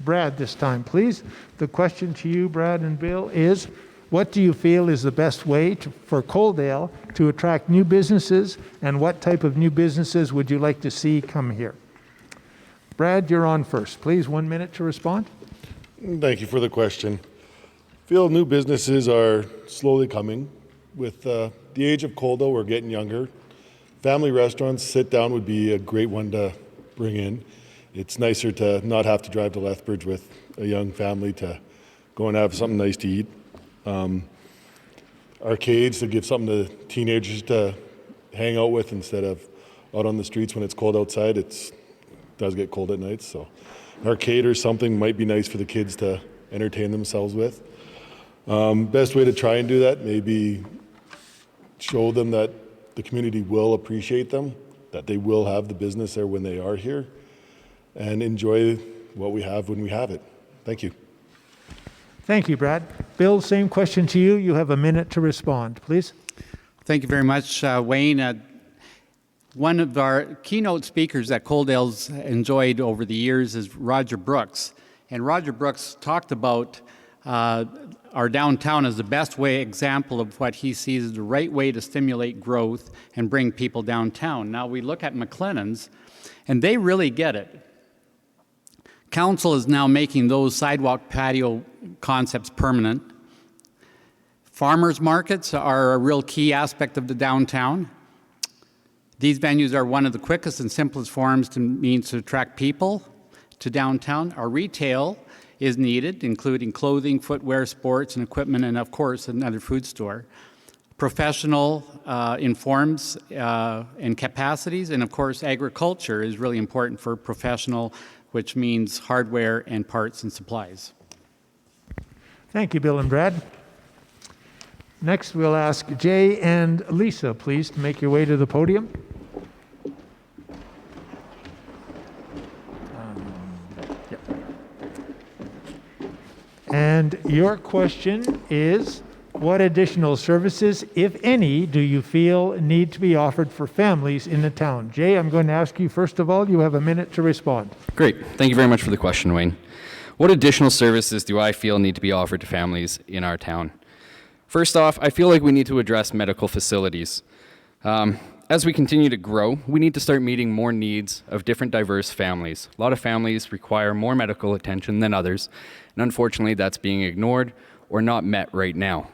Speaker 2: Brad this time, please. The question to you, Brad and Bill, is what do you feel is the best way for Coaldale to attract new businesses, and what type of new businesses would you like to see come here? Brad, you're on first. Please, 1 minute to respond.
Speaker 14: Thank you for the question. I feel new businesses are slowly coming. With the age of Coaldale, we're getting younger. Family restaurants, sit down would be a great one to bring in. It's nicer to not have to drive to Lethbridge with a young family to go and have something nice to eat. Arcades to give something to teenagers to hang out with instead of out on the streets when it's cold outside. It does get cold at night, so an arcade or something might be nice for the kids to entertain themselves with. Best way to try and do that, maybe show them that the community will appreciate them, that they will have the business there when they are here, and enjoy what we have when we have it. Thank you.
Speaker 2: Thank you, Brad. Bill, same question to you. You have a minute to respond, please.
Speaker 13: Thank you very much, Wayne. One of our keynote speakers that Coaldale's enjoyed over the years is Roger Brooks. And Roger Brooks talked about our downtown as the best example of what he sees as the right way to stimulate growth and bring people downtown. Now we look at McLennan's, and they really get it. Council is now making those sidewalk patio concepts permanent. Farmers markets are a real key aspect of the downtown. These venues are one of the quickest and simplest forms to attract people to downtown. Our retail is needed, including clothing, footwear, sports, and equipment, and of course, another food store. Professional informs and capacities, and of course, agriculture is really important for professional, which means hardware and parts and supplies.
Speaker 2: Thank you, Bill and Brad. Next, we'll ask Jay and Lisa, please, to make your way to the podium. And your question is, what additional services, if any, do you feel need to be offered for families in the town? Jay, I'm going to ask you first of all. You have a minute to respond.
Speaker 16: Great. Thank you very much for the question, Wayne. What additional services do I feel need to be offered to families in our town? First off, I feel like we need to address medical facilities. As we continue to grow, we need to start meeting more needs of different diverse families. A lot of families require more medical attention than others, and unfortunately that's being ignored or not met right now.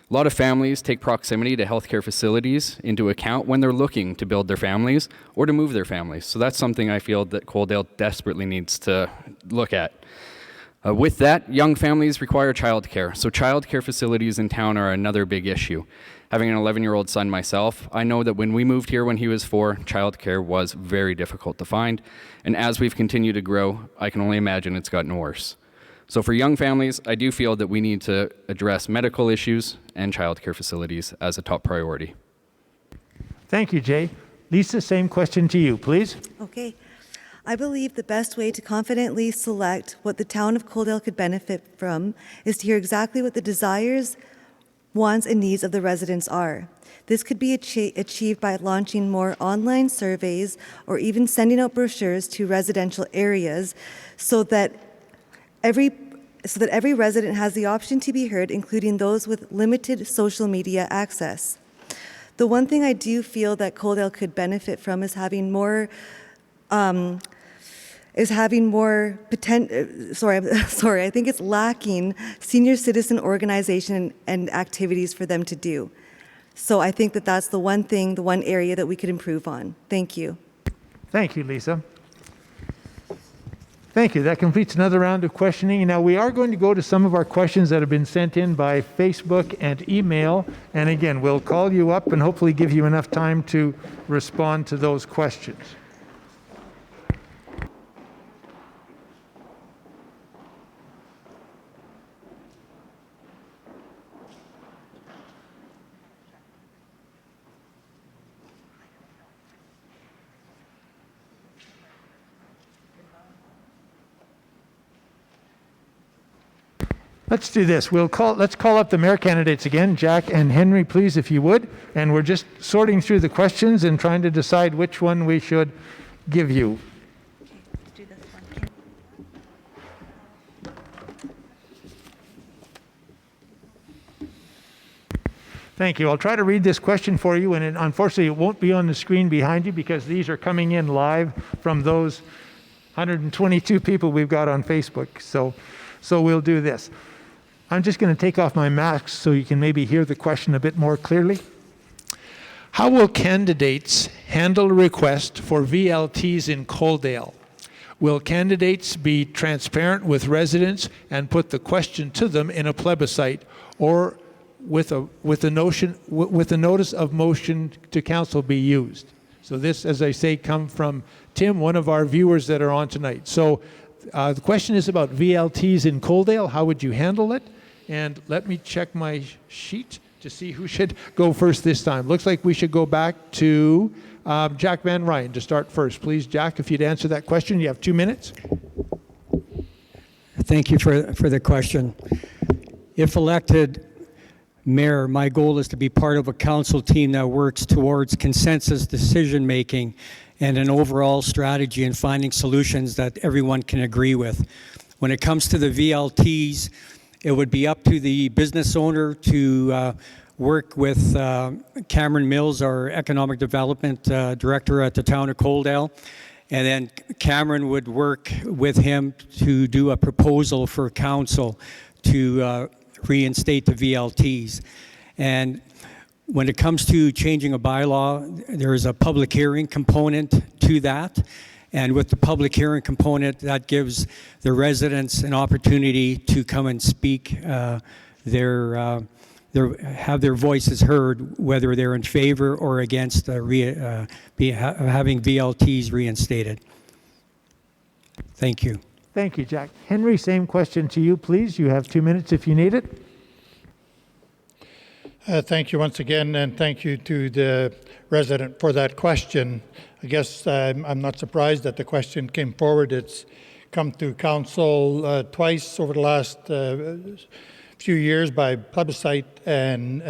Speaker 16: A lot of families take proximity to healthcare facilities into account when they're looking to build their families or to move their families. So that's something I feel that Coaldale desperately needs to look at. With that, young families require childcare. So childcare facilities in town are another big issue. Having an 11-year-old son myself, I know that when we moved here when he was 4, childcare was very difficult to find. And as we've continued to grow, I can only imagine it's gotten worse. So for young families, I do feel that we need to address medical issues and childcare facilities as a top priority.
Speaker 2: Thank you, Jay. Lisa, same question to you, please.
Speaker 15: Okay. I believe the best way to confidently select what the town of Coaldale could benefit from is to hear exactly what the desires, wants, and needs of the residents are. This could be achieved by launching more online surveys or even sending out brochures to residential areas so that every resident has the option to be heard, including those with limited social media access. The one thing I do feel that Coaldale could benefit from is having more I think it's lacking senior citizen organization and activities for them to do. So I think that that's the one thing, the one area that we could improve on. Thank you.
Speaker 2: Thank you, Lisa. Thank you. That completes another round of questioning. Now, we are going to go to some of our questions that have been sent in by Facebook and email. And again, we'll call you up and hopefully give you enough time to respond to those questions. Let's do this. Let's call up the mayor candidates again. Jack and Henry, please, if you would. And we're just sorting through the questions and trying to decide which one we should give you. Thank you. I'll try to read this question for you, and unfortunately it won't be on the screen behind you because these are coming in live from those 122 people we've got on Facebook. So we'll do this. I'm just going to take off my mask so you can maybe hear the question a bit more clearly. How will candidates handle a request for VLTs in Coaldale? Will candidates be transparent with residents and put the question to them in a plebiscite, or with a notice of motion to council be used? So this, as I say, come from Tim, one of our viewers that are on tonight. So the question is about VLTs in Coaldale. How would you handle it? And let me check my sheet to see who should go first this time. Looks like we should go back to Jack Van Ryan to start first. Please, Jack, if you'd answer that question. You have 2 minutes.
Speaker 4: Thank you for the question. If elected mayor, my goal is to be part of a council team that works towards consensus decision-making and an overall strategy in finding solutions that everyone can agree with. When it comes to the VLTs, it would be up to the business owner to work with Cameron Mills, our economic development director at the town of Coaldale, and then Cameron would work with him to do a proposal for council to reinstate the VLTs. And when it comes to changing a bylaw, there is a public hearing component to that. And with the public hearing component, that gives the residents an opportunity to come and speak, have their voices heard, whether they're in favor or against having VLTs reinstated. Thank you.
Speaker 2: Thank you, Jack. Henry, same question to you, please. You have 2 minutes if you need it.
Speaker 5: Thank you once again, and thank you to the resident for that question. I guess I'm not surprised that the question came forward. It's come to council twice over the last few years by plebiscite and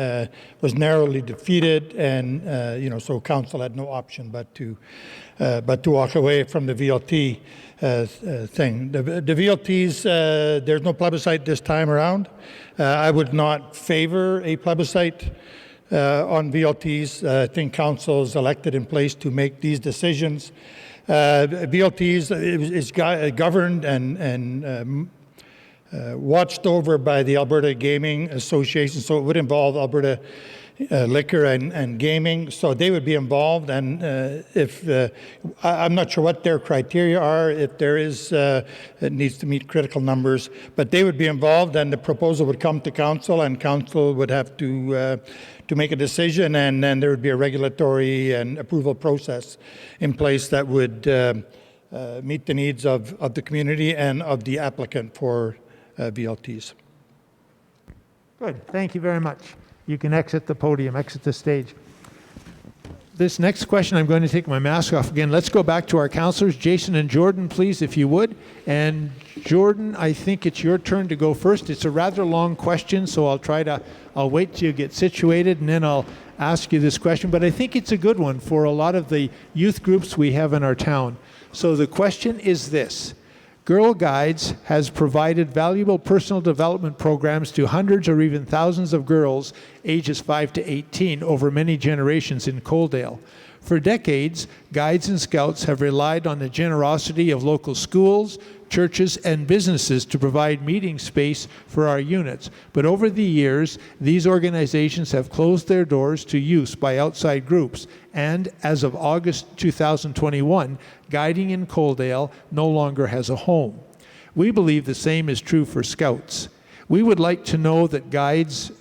Speaker 5: was narrowly defeated, and so council had no option but to walk away from the VLT thing. The VLTs, there's no plebiscite this time around. I would not favor a plebiscite on VLTs. I think council is elected in place to make these decisions. VLTs is governed and watched over by the Alberta Gaming Association, so it would involve Alberta Liquor and Gaming, so they would be involved. And I'm not sure what their criteria are, if there is, it needs to meet critical numbers, but they would be involved, and the proposal would come to council, and council would have to make a decision, and then there would be a regulatory and approval process in place that would meet the needs of the community and of the applicant for VLTs.
Speaker 2: Good. Thank you very much. You can exit the podium, exit the stage. This next question, I'm going to take my mask off again. Let's go back to our counselors. Jason and Jordan, please, if you would. And Jordan, I think it's your turn to go first. It's a rather long question, so I'll wait till you get situated, and then I'll ask you this question. But I think it's a good one for a lot of the youth groups we have in our town. So the question is this. Girl Guides has provided valuable personal development programs to hundreds or even thousands of girls ages 5 to 18 over many generations in Coaldale. For decades, Guides and Scouts have relied on the generosity of local schools, churches, and businesses to provide meeting space for our units. But over the years, these organizations have closed their doors to use by outside groups. And as of August 2021, Guiding in Coaldale no longer has a home. We believe the same is true for Scouts. We would like you to know that Guides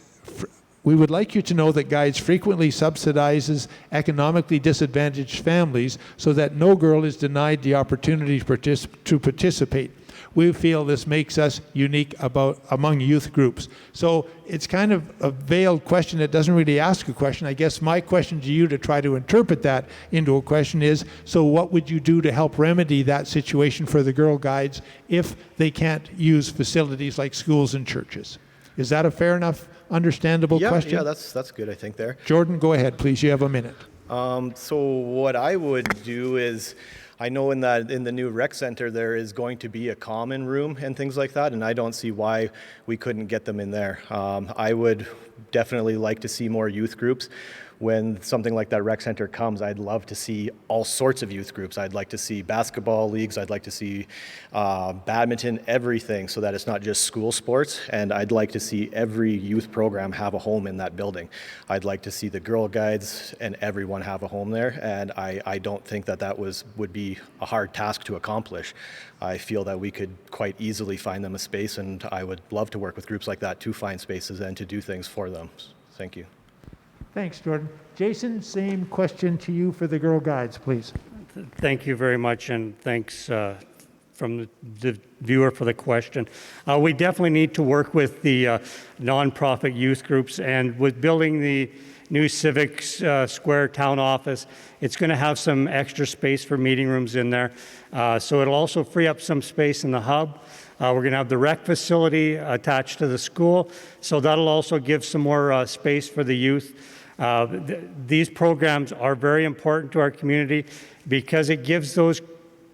Speaker 2: frequently subsidizes economically disadvantaged families so that no girl is denied the opportunity to participate. We feel this makes us unique among youth groups. So it's kind of a veiled question that doesn't really ask a question. I guess my question to you to try to interpret that into a question is, so what would you do to help remedy that situation for the Girl Guides if they can't use facilities like schools and churches? Is that a fair enough, understandable question?
Speaker 6: Yeah, that's good, I think, there.
Speaker 2: Jordan, go ahead, please. You have a minute.
Speaker 6: So what I would do is, I know in the new rec center there is going to be a common room and things like that, and I don't see why we couldn't get them in there. I would definitely like to see more youth groups. When something like that rec center comes, I'd love to see all sorts of youth groups. I'd like to see basketball leagues, I'd like to see badminton, everything, so that it's not just school sports. And I'd like to see every youth program have a home in that building. I'd like to see the Girl Guides and everyone have a home there, and I don't think that would be a hard task to accomplish. I feel that we could quite easily find them a space, and I would love to work with groups like that to find spaces and to do things for them. Thank you.
Speaker 2: Thanks, Jordan. Jason, same question to you for the Girl Guides, please.
Speaker 17: Thank you very much, and thanks from the viewer for the question. We definitely need to work with the nonprofit youth groups, and with building the new Civics Square town office, it's going to have some extra space for meeting rooms in there. So it'll also free up some space in the hub. We're going to have the rec facility attached to the school, so that'll also give some more space for the youth. These programs are very important to our community because it gives those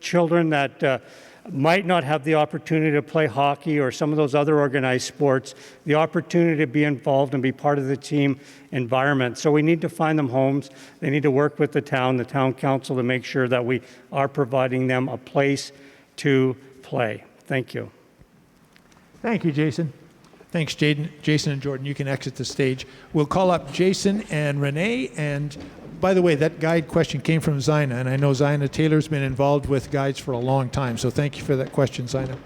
Speaker 17: children that might not have the opportunity to play hockey or some of those other organized sports, the opportunity to be involved and be part of the team environment. So we need to find them homes. They need to work with the town council, to make sure that we are providing them a place to play. Thank you.
Speaker 2: Thank you, Jason. Thanks, Jason and Jordan. You can exit the stage. We'll call up Jason and Renee. And by the way, that guide question came from Zina, and I know Zina Taylor's been involved with guides for a long time. So thank you for that question, Zina.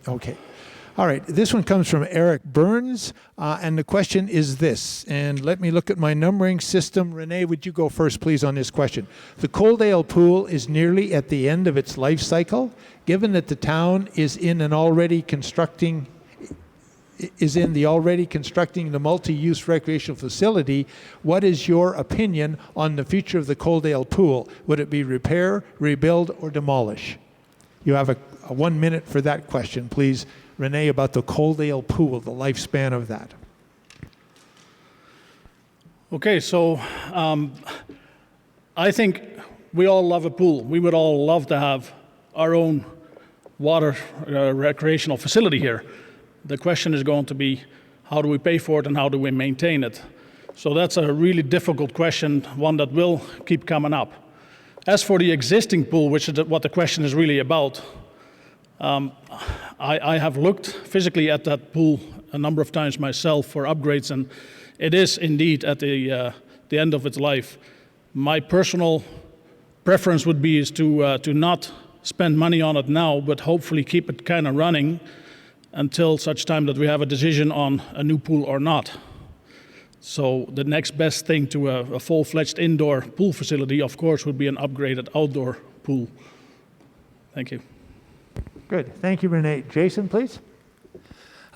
Speaker 2: Okay. All right, this one comes from Eric Burns, and the question is this, and let me look at my numbering system. Renee, would you go first, please, on this question? The Coaldale pool is nearly at the end of its life cycle. Given that the town is in the already constructing the multi-use recreational facility, what is your opinion on the future of the Coaldale pool? Would it be repair, rebuild, or demolish? You have a 1 minute for that question, please. Renee, about the Coaldale pool, the lifespan of that.
Speaker 7: Okay, so I think we all love a pool. We would all love to have our own water recreational facility here. The question is going to be, how do we pay for it and how do we maintain it? So that's a really difficult question, one that will keep coming up. As for the existing pool, which is what the question is really about, I have looked physically at that pool a number of times myself for upgrades, and it is indeed at the end of its life. My personal preference would be to not spend money on it now, but hopefully keep it kind of running until such time that we have a decision on a new pool or not. So the next best thing to a full-fledged indoor pool facility, of course, would be an upgraded outdoor pool. Thank you.
Speaker 2: Good. Thank you, Renee. Jason, please.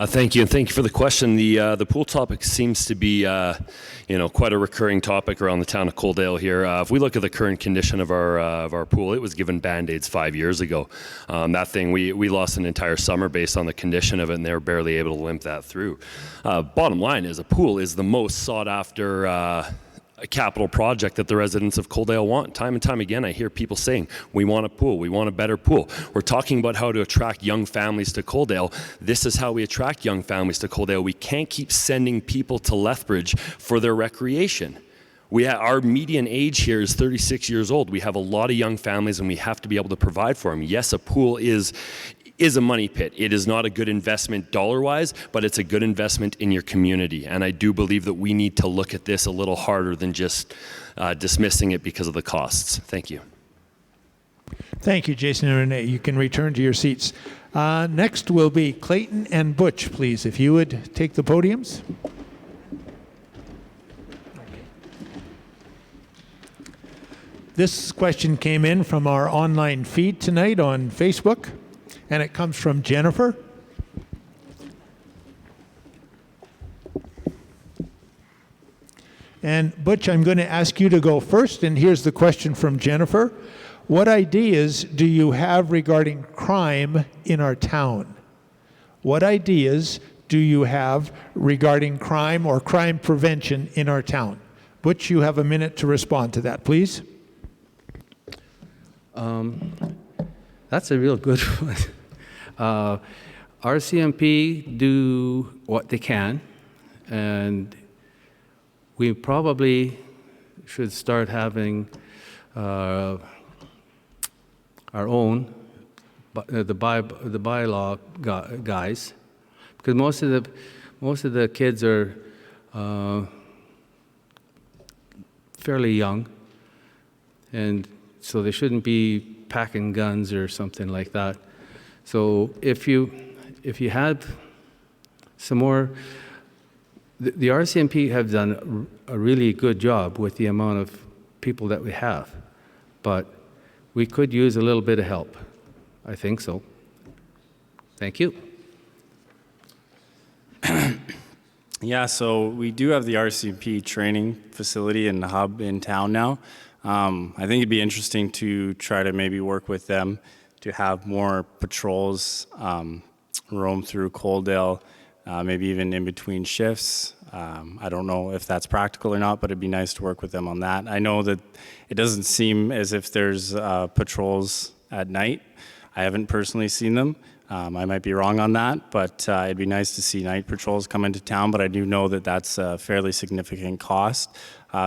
Speaker 8: Thank you, and thank you for the question. The pool topic seems to be, quite a recurring topic around the town of Coaldale here. If we look at the current condition of our pool, it was given Band-Aids 5 years ago. That thing, we lost an entire summer based on the condition of it, and they were barely able to limp that through. Bottom line is, a pool is the most sought after a capital project that the residents of Coaldale want. Time and time again, I hear people saying, we want a pool, we want a better pool. We're talking about how to attract young families to Coaldale. This is how we attract young families to Coaldale. We can't keep sending people to Lethbridge for their recreation. Our median age here is 36 years old. We have a lot of young families and we have to be able to provide for them. Yes, a pool is a money pit. It is not a good investment dollar-wise, but it's a good investment in your community. And I do believe that we need to look at this a little harder than just dismissing it because of the costs. Thank you.
Speaker 2: Thank you, Jason and Renee. You can return to your seats. Next will be Clayton and Butch, please. If you would take the podiums. This question came in from our online feed tonight on Facebook, and it comes from Jennifer. And Butch, I'm going to ask you to go first, and here's the question from Jennifer. What ideas do you have regarding crime in our town? What ideas do you have regarding crime or crime prevention in our town? Butch, you have a minute to respond to that, please.
Speaker 9: That's a real good one. RCMP do what they can, and we probably should start having our own, the bylaw guys, because most of the kids are fairly young, and so they shouldn't be packing guns or something like that. So if you had some more, the RCMP have done a really good job with the amount of people that we have, but we could use a little bit of help. I think so. Thank you.
Speaker 10: Yeah, so we do have the RCMP training facility and hub in town now. I think it'd be interesting to try to maybe work with them to have more patrols roam through Coaldale, maybe even in between shifts. I don't know if that's practical or not, but it'd be nice to work with them on that. I know that it doesn't seem as if there's patrols at night. I haven't personally seen them. I might be wrong on that, but it'd be nice to see night patrols come into town, but I do know that that's a fairly significant cost.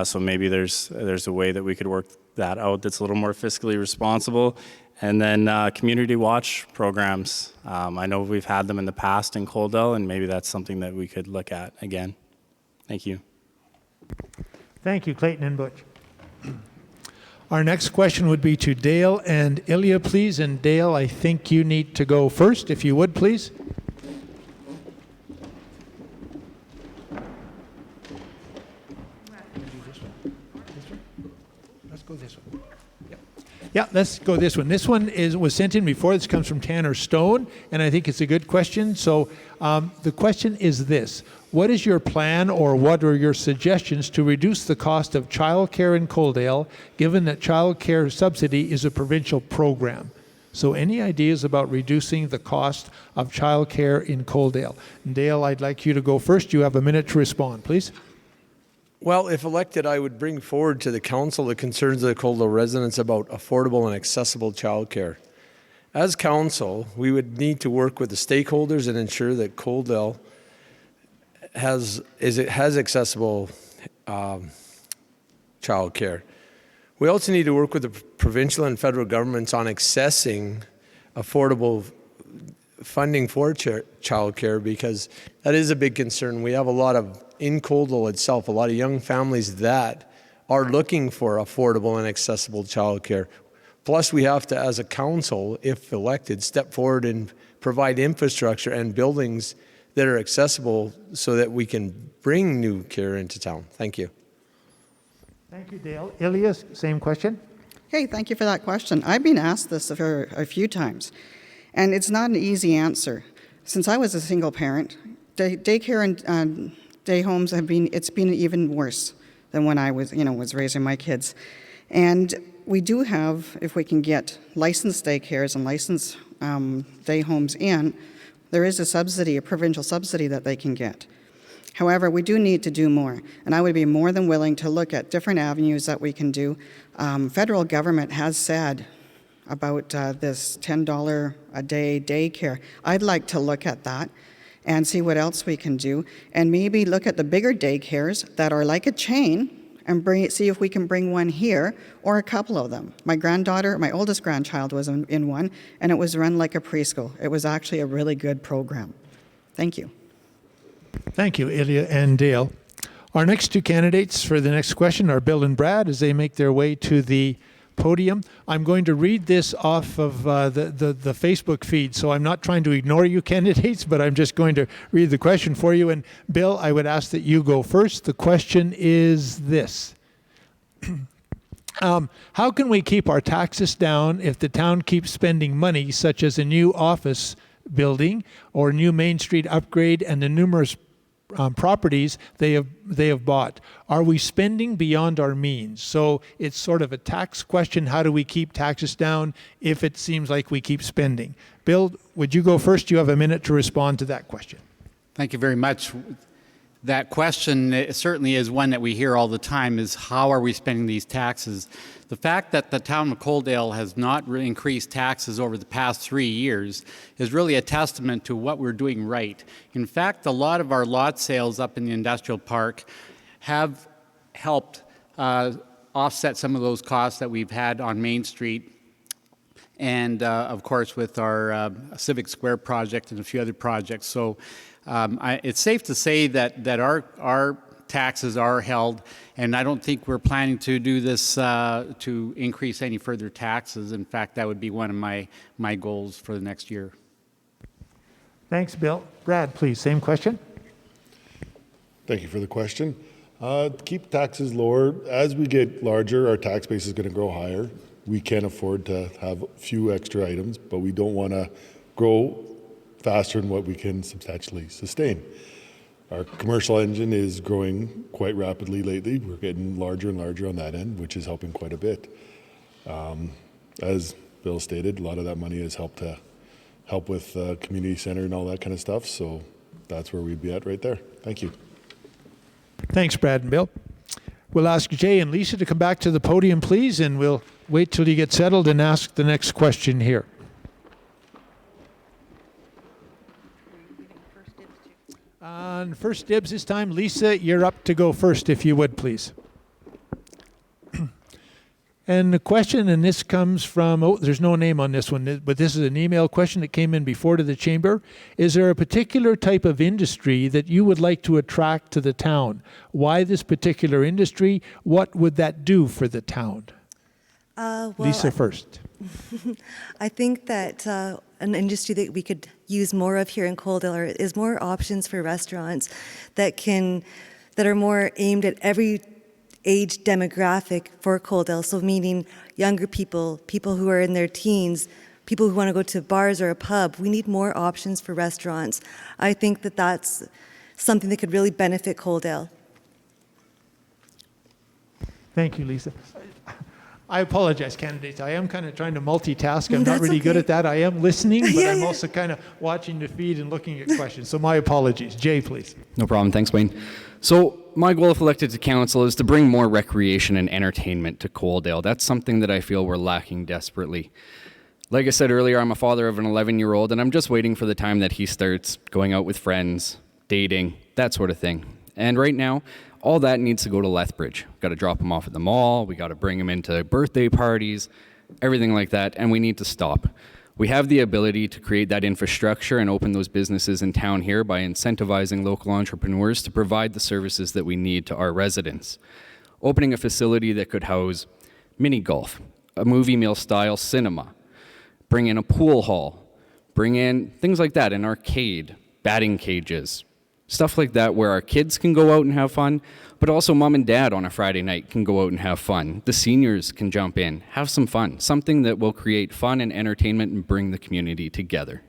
Speaker 10: So maybe there's a way that we could work that out that's a little more fiscally responsible. And then community watch programs. I know we've had them in the past in Coaldale, and maybe that's something that we could look at again. Thank you.
Speaker 2: Thank you, Clayton and Butch. Our next question would be to Dale and Ilya, please. And Dale, I think you need to go first, if you would, please. Let's go this one. Yeah, let's go this one. This one was sent in before. This comes from Tanner Stone, and I think it's a good question. So the question is this. What is your plan or what are your suggestions to reduce the cost of childcare in Coaldale, given that childcare subsidy is a provincial program? So any ideas about reducing the cost of childcare in Coaldale? Dale, I'd like you to go first. You have a minute to respond, please.
Speaker 11: Well, if elected, I would bring forward to the council the concerns of the Coaldale residents about affordable and accessible childcare. As council, we would need to work with the stakeholders and ensure that Coaldale has accessible childcare. We also need to work with the provincial and federal governments on accessing affordable funding for childcare, because that is a big concern. We have a lot of, in Coaldale itself, a lot of young families that are looking for affordable and accessible childcare. Plus, we have to, as a council, if elected, step forward and provide infrastructure and buildings that are accessible so that we can bring new care into town. Thank you.
Speaker 2: Thank you, Dale. Ilya, same question.
Speaker 12: Hey, thank you for that question. I've been asked this a few times. And it's not an easy answer. Since I was a single parent, daycare and day homes it's been even worse than when I was raising my kids. And we do have, if we can get licensed daycares and licensed day homes in, there is a subsidy, a provincial subsidy that they can get. However, we do need to do more, and I would be more than willing to look at different avenues that we can do. Federal government has said about this $10 a day daycare. I'd like to look at that and see what else we can do, and maybe look at the bigger daycares that are like a chain and see if we can bring one here or a couple of them. My oldest grandchild was in one, and it was run like a preschool. It was actually a really good program. Thank you.
Speaker 2: Thank you, Ilya and Dale. Our next two candidates for the next question are Bill and Brad as they make their way to the podium. I'm going to read this off of the Facebook feed, so I'm not trying to ignore you candidates, but I'm just going to read the question for you. And Bill, I would ask that you go first. The question is this. How can we keep our taxes down if the town keeps spending money, such as a new office building or new Main Street upgrade and the numerous properties they have bought? Are we spending beyond our means? So it's sort of a tax question. How do we keep taxes down if it seems like we keep spending? Bill, would you go first? You have a minute to respond to that question.
Speaker 13: Thank you very much. That question certainly is one that we hear all the time, is how are we spending these taxes? The fact that the town of Coaldale has not really increased taxes over the past 3 years is really a testament to what we're doing right. In fact, a lot of our lot sales up in the industrial park have helped offset some of those costs that we've had on Main Street, and of course with our Civic Square project and a few other projects. So it's safe to say that our taxes are held, and I don't think we're planning to do this to increase any further taxes. In fact, that would be one of my goals for the next year.
Speaker 2: Thanks, Bill. Brad, please, same question.
Speaker 14: Thank you for the question. Keep taxes lower. As we get larger, our tax base is going to grow higher. We can't afford to have a few extra items, but we don't want to grow faster than what we can substantially sustain. Our commercial engine is growing quite rapidly lately. We're getting larger and larger on that end, which is helping quite a bit. As Bill stated, a lot of that money has helped with community center and all that kind of stuff. So that's where we'd be at right there. Thank you.
Speaker 2: Thanks, Brad and Bill. We'll ask Jay and Lisa to come back to the podium, please, and we'll wait till you get settled and ask the next question here. On first dibs this time, Lisa, you're up to go first, if you would, please. And the question, and this comes from, there's no name on this one, but this is an email question that came in before to the chamber. Is there a particular type of industry that you would like to attract to the town? Why this particular industry? What would that do for the town? Lisa first.
Speaker 15: I think that an industry that we could use more of here in Coaldale is more options for restaurants that are more aimed at every age demographic for Coaldale. So meaning younger people, people who are in their teens, people who want to go to bars or a pub. We need more options for restaurants. I think that that's something that could really benefit Coaldale.
Speaker 2: Thank you, Lisa. I apologize, candidates. I am kind of trying to multitask. I'm not really good at that. I am listening, but I'm also kind of watching the feed and looking at questions. So my apologies. Jay, please.
Speaker 16: No problem. Thanks, Wayne. So my goal, if elected to council, is to bring more recreation and entertainment to Coaldale. That's something that I feel we're lacking desperately. Like I said earlier, I'm a father of an 11-year-old, and I'm just waiting for the time that he starts going out with friends, dating, that sort of thing. And right now, all that needs to go to Lethbridge. We've got to drop him off at the mall. We got to bring him into birthday parties, everything like that, and we need to stop. We have the ability to create that infrastructure and open those businesses in town here by incentivizing local entrepreneurs to provide the services that we need to our residents. Opening a facility that could house mini golf, a movie meal style cinema, bring in a pool hall, bring in things like that, an arcade, batting cages, Stuff like that where our kids can go out and have fun, but also mom and dad on a Friday night can go out and have fun. The seniors can jump in, have some fun, something that will create fun and entertainment and bring the community together.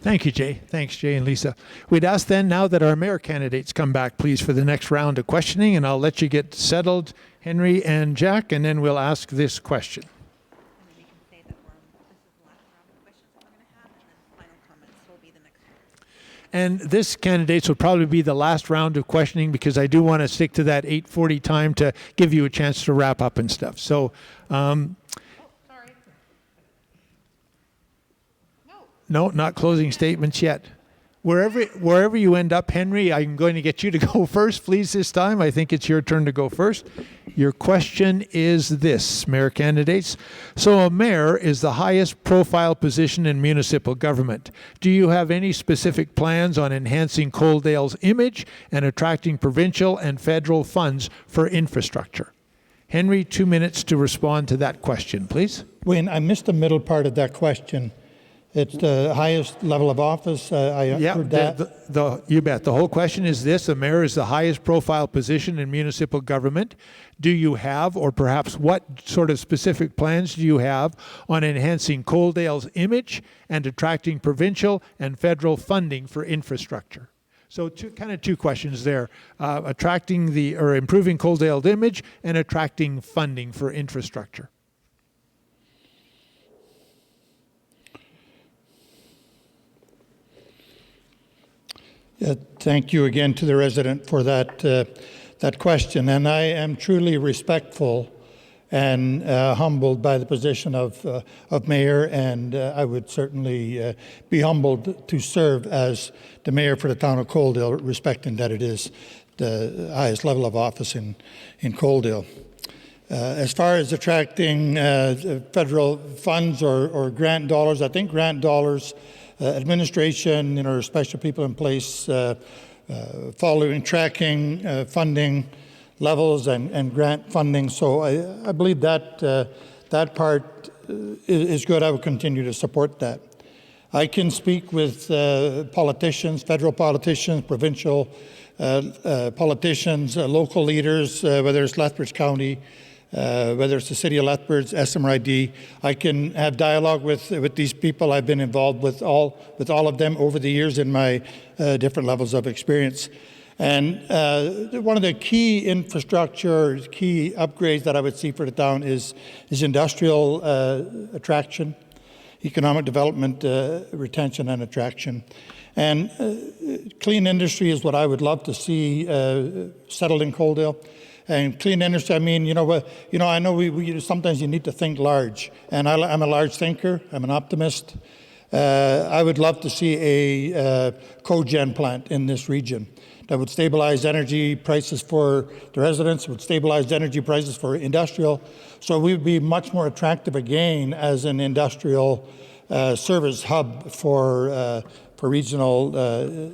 Speaker 2: Thank you, Jay. Thanks, Jay and Lisa. We'd ask then now that our mayor candidates come back, please, for the next round of questioning, and I'll let you get settled, Henry and Jack, and then we'll ask this question. And this, candidates, will probably be the last round of questioning because I do want to stick to that 8:40 time to give you a chance to wrap up and stuff. So, no, not closing statements yet. Wherever you end up, Henry, I'm going to get you to go first, please, this time. I think it's your turn to go first. Your question is this, mayor candidates. So a mayor is the highest profile position in municipal government. Do you have any specific plans on enhancing Coaldale's image and attracting provincial and federal funds for infrastructure? Henry, 2 minutes to respond to that question, please.
Speaker 5: Wayne, I missed the middle part of that question. It's the highest level of office. I heard that.
Speaker 2: You bet. The whole question is this. The mayor is the highest profile position in municipal government. Do you have, or perhaps what sort of specific plans do you have on enhancing Coaldale's image and attracting provincial and federal funding for infrastructure? So two questions there. Improving Coaldale's image and attracting funding for infrastructure.
Speaker 5: Thank you again to the resident for that question. And I am truly respectful and humbled by the position of mayor, and I would certainly be humbled to serve as the mayor for the town of Coaldale, respecting that it is the highest level of office in Coaldale. As far as attracting federal funds or grant dollars, I think grant dollars, administration, special people in place, tracking funding levels and grant funding. So I believe that that part is good. I will continue to support that. I can speak with politicians, federal politicians, provincial politicians, local leaders, whether it's Lethbridge County, whether it's the city of Lethbridge, SMRID. I can have dialogue with these people. I've been involved with all of them over the years in my different levels of experience. And one of the key infrastructure, key upgrades that I would see for the town is industrial attraction, economic development, retention and attraction. And clean industry is what I would love to see settled in Coaldale. And clean industry, I mean, I know we sometimes you need to think large, and I'm a large thinker. I'm an optimist. I would love to see a cogen plant in this region that would stabilize energy prices for the residents, would stabilize energy prices for industrial. So we would be much more attractive again as an industrial service hub for regional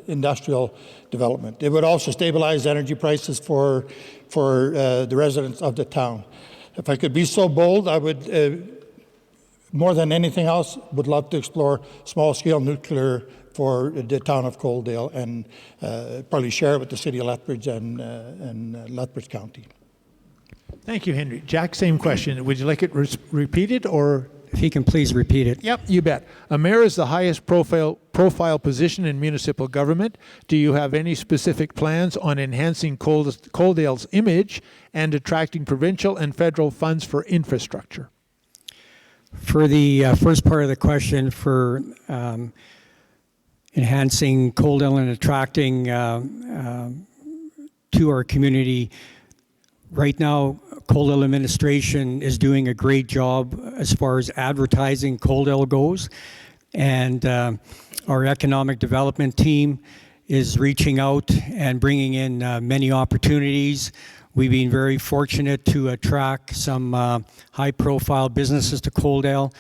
Speaker 5: industrial development. It would also stabilize energy prices for the residents of the town. If I could be so bold, I would, more than anything else, would love to explore small-scale nuclear for the town of Coaldale and probably share it with the city of Lethbridge and Lethbridge County.
Speaker 2: Thank you, Henry. Jack, same question. Would you like it repeated, or?
Speaker 4: If he can please repeat it.
Speaker 2: Yep, you bet. A mayor is the highest profile position in municipal government. Do you have any specific plans on enhancing Coaldale's image and attracting provincial and federal funds for infrastructure?
Speaker 4: For the first part of the question, for enhancing Coaldale and attracting to our community, right now, Coaldale administration is doing a great job as far as advertising Coaldale goes, and our economic development team is reaching out and bringing in many opportunities. We've been very fortunate to attract some high-profile businesses to Coaldale,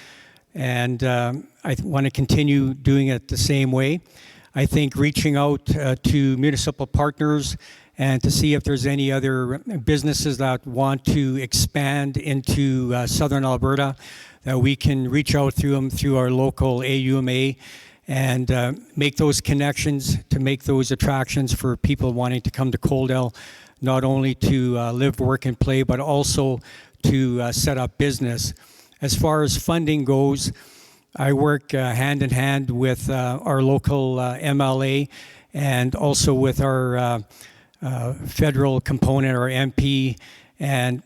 Speaker 4: and I want to continue doing it the same way. I think reaching out to municipal partners and to see if there's any other businesses that want to expand into southern Alberta, that we can reach out through them through our local AUMA and make those connections, to make those attractions for people wanting to come to Coaldale, not only to live, work, and play, but also to set up business. As far as funding goes, I work hand in hand with our local MLA and also with our federal component, our MP, and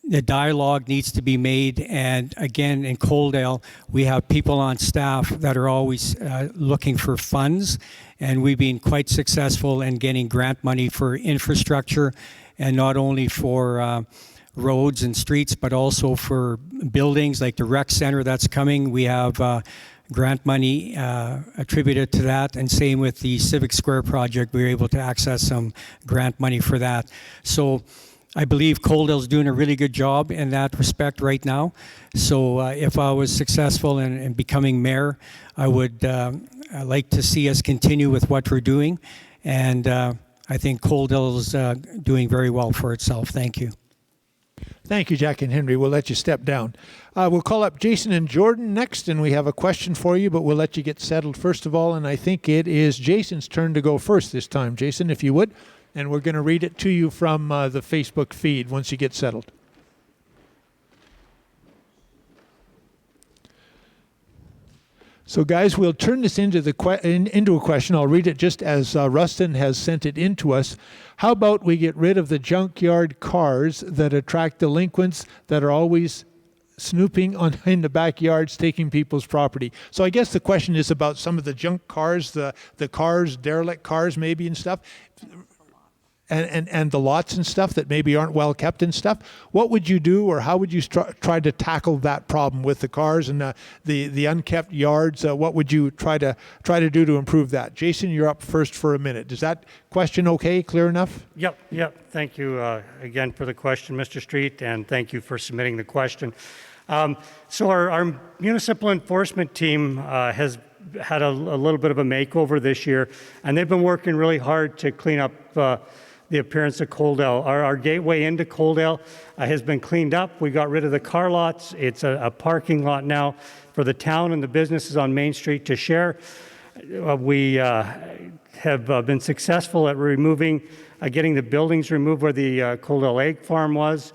Speaker 4: the dialogue needs to be made. And again, in Coaldale, we have people on staff that are always looking for funds, and we've been quite successful in getting grant money for infrastructure, and not only for roads and streets, but also for buildings like the rec center that's coming. We have grant money attributed to that, and same with the Civic Square project. We were able to access some grant money for that. So I believe Coaldale's doing a really good job in that respect right now. So if I was successful in becoming mayor, I would like to see us continue with what we're doing, and I think Coaldale's doing very well for itself. Thank you.
Speaker 2: Thank you, Jack and Henry. We'll let you step down. We'll call up Jason and Jordan next, and we have a question for you, but we'll let you get settled first of all. And I think it is Jason's turn to go first this time. Jason, if you would. And we're going to read it to you from the Facebook feed once you get settled. So, guys, we'll turn this into a question. I'll read it just as Rustin has sent it in to us. How about we get rid of the junkyard cars that attract delinquents that are always snooping in the backyards, taking people's property? So I guess the question is about some of the junk cars, the cars, derelict cars maybe and stuff. And the lots and stuff that maybe aren't well kept and stuff. What would you do, or how would you try to tackle that problem with the cars and the unkept yards? What would you try to do to improve that? Jason, you're up first for a minute. Is that question okay? Clear enough?
Speaker 17: Yep. Thank you again for the question, Mr. Street, and thank you for submitting the question. So our municipal enforcement team has had a little bit of a makeover this year, and they've been working really hard to clean up the appearance of Coaldale. Our gateway into Coaldale has been cleaned up. We got rid of the car lots. It's a parking lot now for the town and the businesses on Main Street to share. We have been successful at getting the buildings removed where the Coaldale Egg Farm was.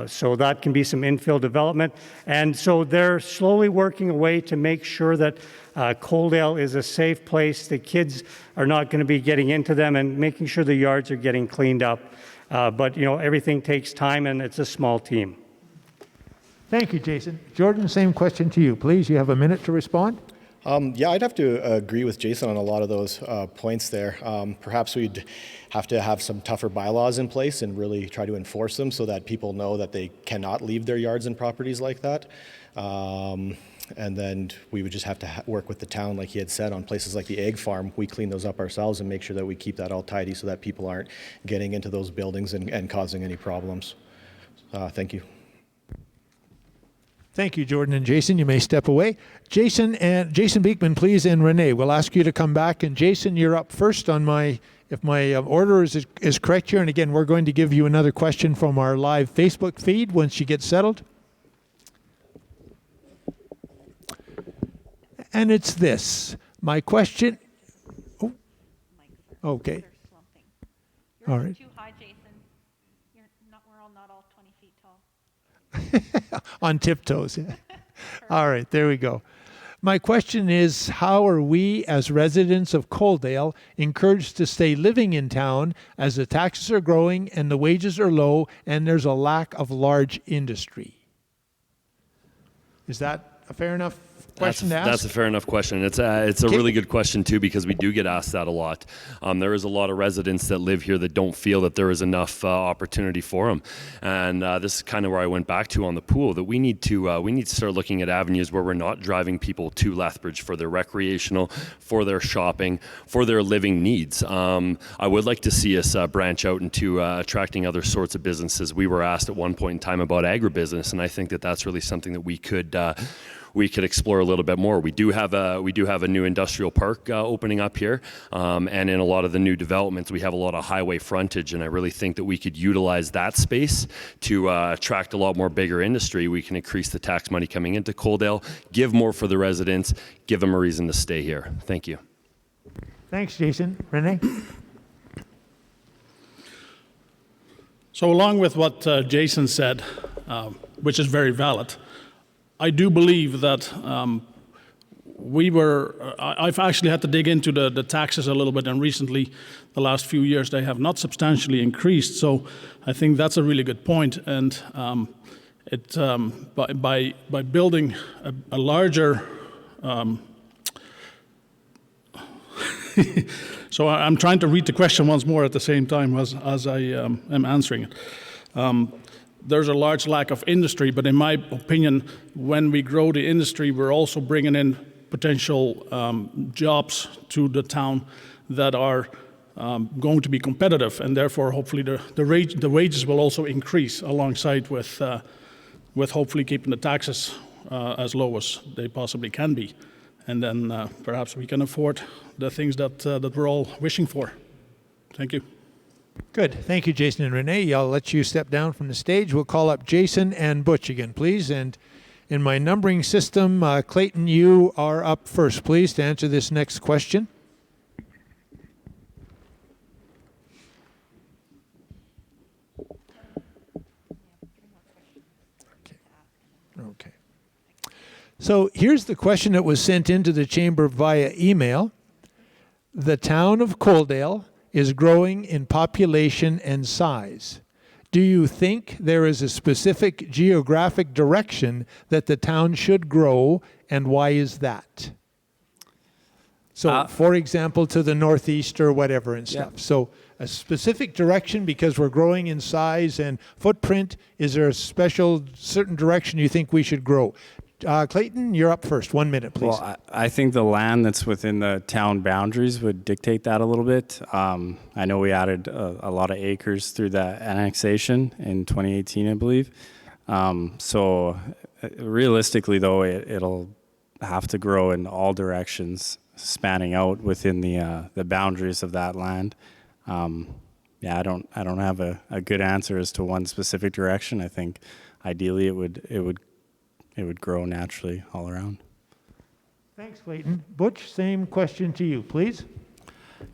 Speaker 17: So that can be some infill development. And so they're slowly working a way to make sure that Coaldale is a safe place. The kids are not going to be getting into them, and making sure the yards are getting cleaned up. But, everything takes time, and it's a small team.
Speaker 2: Thank you, Jason. Jordan, same question to you. Please, you have a minute to respond.
Speaker 6: Yeah, I'd have to agree with Jason on a lot of those points there. Perhaps we'd have to have some tougher bylaws in place and really try to enforce them so that people know that they cannot leave their yards and properties like that. And then we would just have to work with the town, like he had said, on places like the egg farm. We clean those up ourselves and make sure that we keep that all tidy so that people aren't getting into those buildings and causing any problems. Thank you.
Speaker 2: Thank you, Jordan and Jason. You may step away. Jason Beekman, please, and Renee. We'll ask you to come back. And Jason, you're up first on if my order is correct here. And again, we're going to give you another question from our live Facebook feed once you get settled. And it's this. My question. Oh, okay. All right.
Speaker 3: Too high, Jason. We're all not all 20 feet tall.
Speaker 2: On tiptoes. All right, there we go. My question is, how are we as residents of Coaldale encouraged to stay living in town as the taxes are growing and the wages are low and there's a lack of large industry? Is that a fair enough question to ask?
Speaker 8: That's a fair enough question. It's a really good question too, because we do get asked that a lot. There is a lot of residents that live here that don't feel that there is enough opportunity for them, and this is kind of where I went back to on the pool, that we need to start looking at avenues where we're not driving people to Lethbridge for their recreational, for their shopping, for their living needs. I would like to see us branch out into attracting other sorts of businesses. We were asked at one point in time about agribusiness, and I think that that's really something that we could we could explore a little bit more. We do have a new industrial park opening up here, and in a lot of the new developments, we have a lot of highway frontage, and I really think that we could utilize that space to attract a lot more bigger industry. We can increase the tax money coming into Coaldale, give more for the residents, give them a reason to stay here. Thank you.
Speaker 2: Thanks, Jason. Renee?
Speaker 7: So along with what Jason said, which is very valid, I do believe that I've actually had to dig into the taxes a little bit, and recently, the last few years, they have not substantially increased. So I think that's a really good point. And by building a larger so I'm trying to read the question once more at the same time as I am answering it. There's a large lack of industry, but in my opinion, when we grow the industry, we're also bringing in potential jobs to the town that are going to be competitive, and therefore, hopefully, the wages will also increase alongside with hopefully keeping the taxes as low as they possibly can be. And then perhaps we can afford the things that we're all wishing for. Thank you.
Speaker 2: Good. Thank you, Jason and Renee. I'll let you step down from the stage. We'll call up Jason and Butch again, please. And in my numbering system, Clayton, you are up first, please, to answer this next question. Okay. So here's the question that was sent into the chamber via email. The town of Coaldale is growing in population and size. Do you think there is a specific geographic direction that the town should grow, and why is that? So, for example, to the northeast or whatever and stuff. Yeah. So a specific direction because we're growing in size and footprint. Is there a certain direction you think we should grow? Clayton, you're up first. 1 minute, please.
Speaker 10: Well, I think the land that's within the town boundaries would dictate that a little bit. I know we added a lot of acres through that annexation in 2018, I believe. So realistically, though, it'll have to grow in all directions, spanning out within the boundaries of that land. Yeah, I don't have a good answer as to one specific direction. I think ideally it would grow naturally all around.
Speaker 2: Thanks, Clayton. Butch, same question to you, please.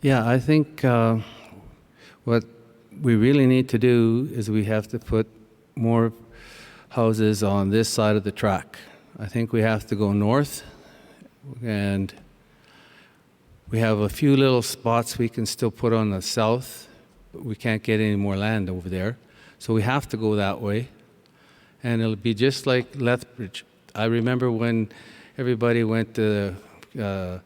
Speaker 9: Yeah, I think what we really need to do is we have to put more houses on this side of the track. I think we have to go north, and we have a few little spots we can still put on the south, but we can't get any more land over there. So we have to go that way. And it'll be just like Lethbridge. I remember when everybody went to, to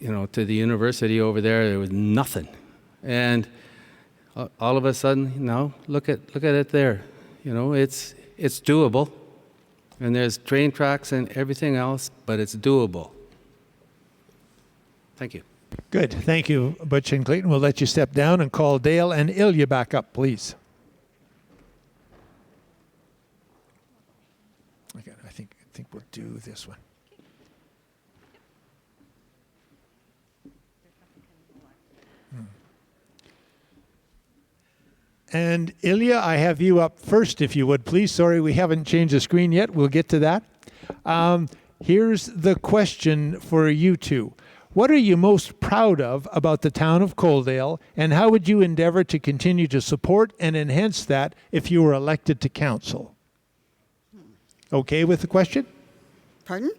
Speaker 9: the university over there was nothing, and all of a sudden, now look at it there. It's doable, and there's train tracks and everything else, but it's doable. Thank you.
Speaker 2: Good. Thank you, Butch and Clayton. We'll let you step down and call Dale and Ilya back up, please. Okay, I think we'll do this one. And Ilya, I have you up first, if you would, please. Sorry, we haven't changed the screen yet. We'll get to that. Here's the question for you two. What are you most proud of about the town of Coaldale, and how would you endeavor to continue to support and enhance that if you were elected to council? Okay with the question?
Speaker 12: Pardon?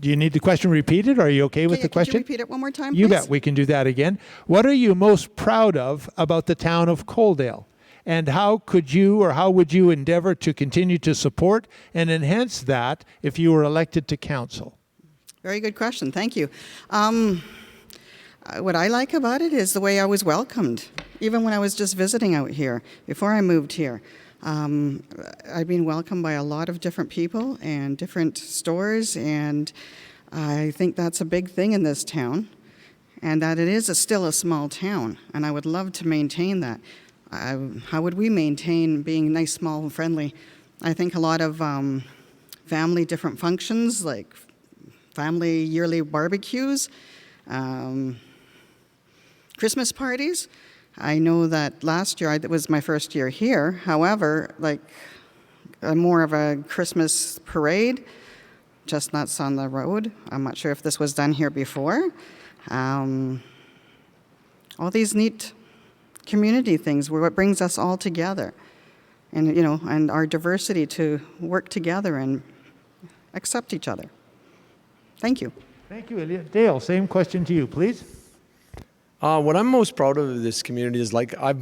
Speaker 2: Do you need the question repeated, or are you okay with the question?
Speaker 12: Could you repeat it one more time, please?
Speaker 2: You bet. We can do that again. What are you most proud of about the town of Coaldale? And how would you endeavor to continue to support and enhance that if you were elected to council?
Speaker 12: Very good question. Thank you. What I like about it is the way I was welcomed, even when I was just visiting out here, before I moved here. I've been welcomed by a lot of different people and different stores, and I think that's a big thing in this town, and that it is still a small town, and I would love to maintain that. How would we maintain being nice, small, and friendly? I think a lot of family different functions like family yearly barbecues, Christmas parties. I know that last year, it was my first year here. However, like more of a Christmas parade, chestnuts on the road. I'm not sure if this was done here before. All these neat community things were what brings us all together, and and our diversity to work together and accept each other. Thank you.
Speaker 2: Thank you, Ilya. Dale, same question to you, please.
Speaker 11: What I'm most proud of this community is I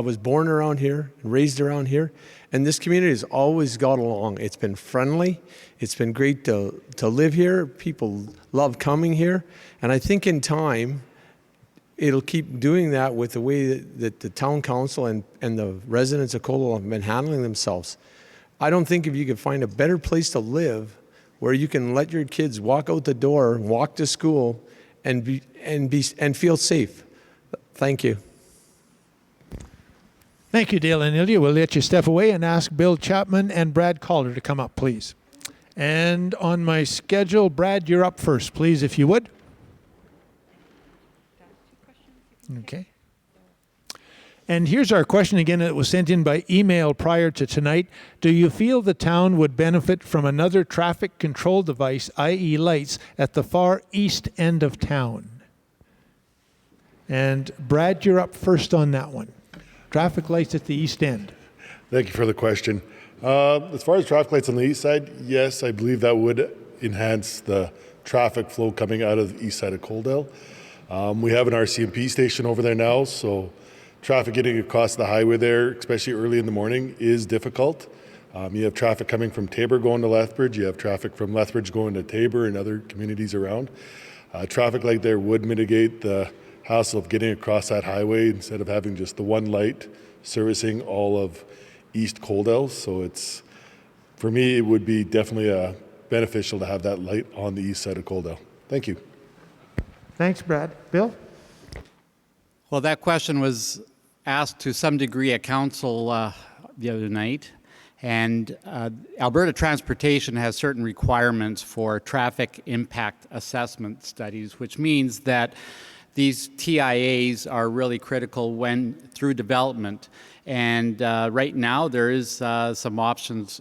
Speaker 11: was born around here and raised around here, and this community has always got along. It's been friendly. It's been great to live here. People love coming here, and I think in time it'll keep doing that with the way that the town council and the residents of Coaldale have been handling themselves. I don't think if you could find a better place to live where you can let your kids walk out the door, walk to school, and feel safe. Thank you.
Speaker 2: Thank you, Dale and Ilya. We'll let you step away and ask Bill Chapman and Brad Calder to come up, please. And on my schedule, Brad, you're up first, please, if you would. Okay. And here's our question again that was sent in by email prior to tonight. Do you feel the town would benefit from another traffic control device, i.e. lights, at the far east end of town? And Brad, you're up first on that one. Traffic lights at the east end.
Speaker 14: Thank you for the question. As far as traffic lights on the east side, yes, I believe that would enhance the traffic flow coming out of the east side of Coaldale. We have an RCMP station over there now, so traffic getting across the highway there, especially early in the morning, is difficult. You have traffic coming from Tabor going to Lethbridge. You have traffic from Lethbridge going to Tabor and other communities around. Traffic light there would mitigate the hassle of getting across that highway instead of having just the one light servicing all of East Coaldale. So for me, it would be definitely beneficial to have that light on the east side of Coaldale. Thank you.
Speaker 2: Thanks, Brad. Bill?
Speaker 13: Well, that question was asked to some degree at council the other night, and Alberta Transportation has certain requirements for traffic impact assessment studies, which means that these TIAs are really critical when through development. And right now there is some options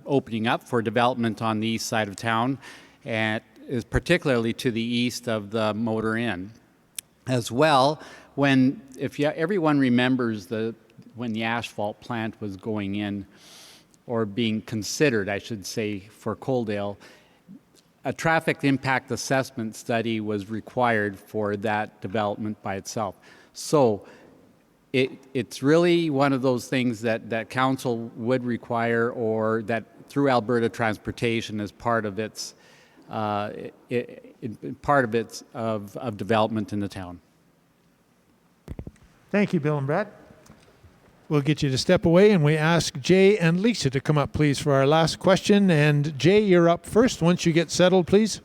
Speaker 13: opening up for development on the east side of town, and is particularly to the east of the Motor Inn. As well, everyone remembers when the asphalt plant was going in, or being considered, I should say, for Coaldale, a traffic impact assessment study was required for that development by itself. So it's really one of those things that council would require, or that through Alberta Transportation as part of its of development in the town.
Speaker 2: Thank you, Bill and Brad. We'll get you to step away, and we ask Jay and Lisa to come up, please, for our last question. And Jay, you're up first. Once you get settled, please.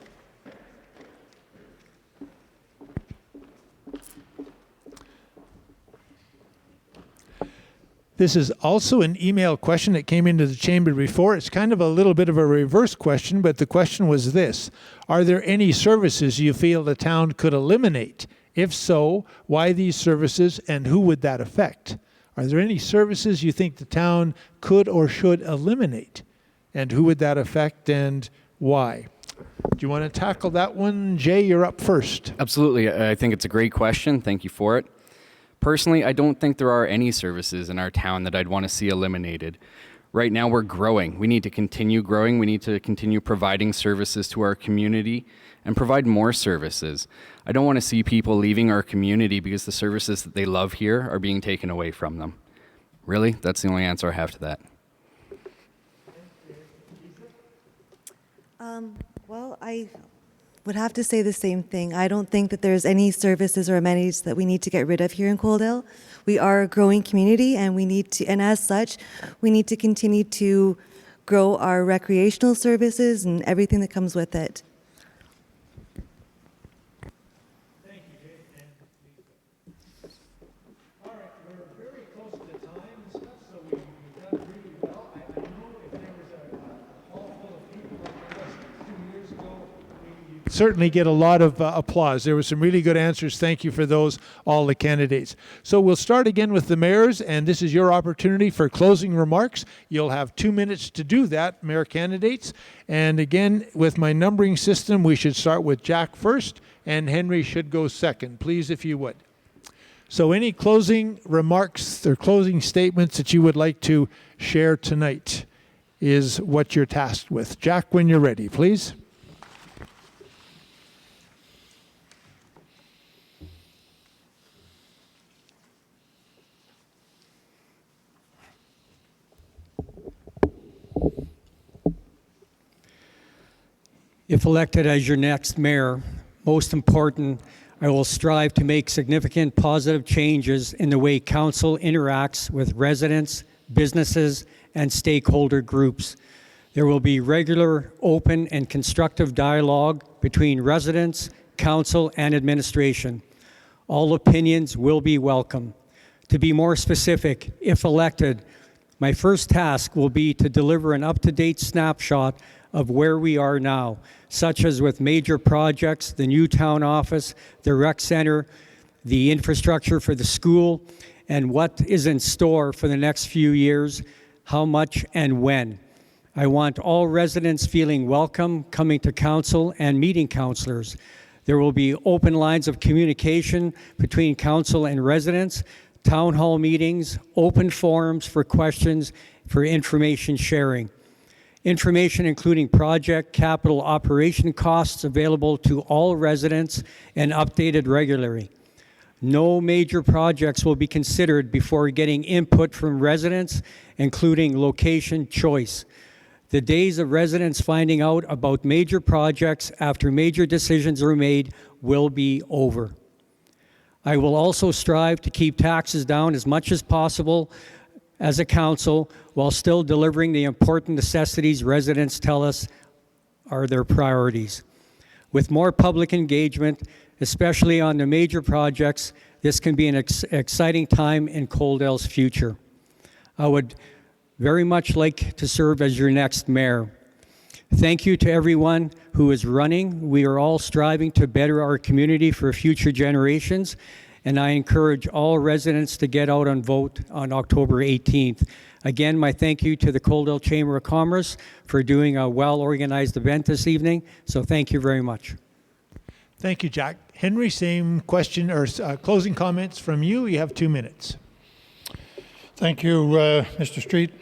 Speaker 2: This is also an email question that came into the chamber before. It's kind of a little bit of a reverse question, but the question was this: are there any services you feel the town could eliminate? If so, why these services, and who would that affect? Are there any services you think the town could or should eliminate? And who would that affect, and why? Do you want to tackle that one? Jay, you're up first.
Speaker 16: Absolutely. I think it's a great question. Thank you for it. Personally, I don't think there are any services in our town that I'd want to see eliminated. Right now, we're growing. We need to continue growing. We need to continue providing services to our community and provide more services. I don't want to see people leaving our community because the services that they love here are being taken away from them. Really, that's the only answer I have to that.
Speaker 15: Well, I would have to say the same thing. I don't think that there's any services or amenities that we need to get rid of here in Coaldale. We are a growing community, and and as such, we need to continue to grow our recreational services and everything that comes with it.
Speaker 2: Thank you, Jay. And Lisa. All right, we're very close to the time and stuff, so we've done really well. I know if there was a call certainly get a lot of applause. There were some really good answers. Thank you for those, all the candidates. So we'll start again with the mayors, and this is your opportunity for closing remarks. You'll have 2 minutes to do that, mayor candidates. And again, with my numbering system, we should start with Jack first, and Henry should go second. Please, if you would. So any closing remarks or closing statements that you would like to share tonight is what you're tasked with. Jack, when you're ready, please.
Speaker 4: If elected as your next mayor, most important, I will strive to make significant positive changes in the way council interacts with residents, businesses, and stakeholder groups. There will be regular, open, and constructive dialogue between residents, council, and administration. All opinions will be welcome. To be more specific, if elected, my first task will be to deliver an up-to-date snapshot of where we are now, such as with major projects, the new town office, the rec center, the infrastructure for the school, and what is in store for the next few years, how much and when. I want all residents feeling welcome coming to council and meeting councilors. There will be open lines of communication between council and residents, town hall meetings, open forums for questions, for information sharing. Information including project capital operation costs available to all residents and updated regularly. No major projects will be considered before getting input from residents, including location choice. The days of residents finding out about major projects after major decisions are made will be over. I will also strive to keep taxes down as much as possible as a council while still delivering the important necessities residents tell us are their priorities. With more public engagement, especially on the major projects, this can be an exciting time in Coaldale's future. I would very much like to serve as your next mayor. Thank you to everyone who is running. We are all striving to better our community for future generations, and I encourage all residents to get out and vote on October 18th. Again, my thank you to the Coaldale Chamber of Commerce for doing a well-organized event this evening, so thank you very much.
Speaker 2: Thank you, Jack. Henry, same question or closing comments from you. You have 2 minutes.
Speaker 5: Thank you, Mr. Street.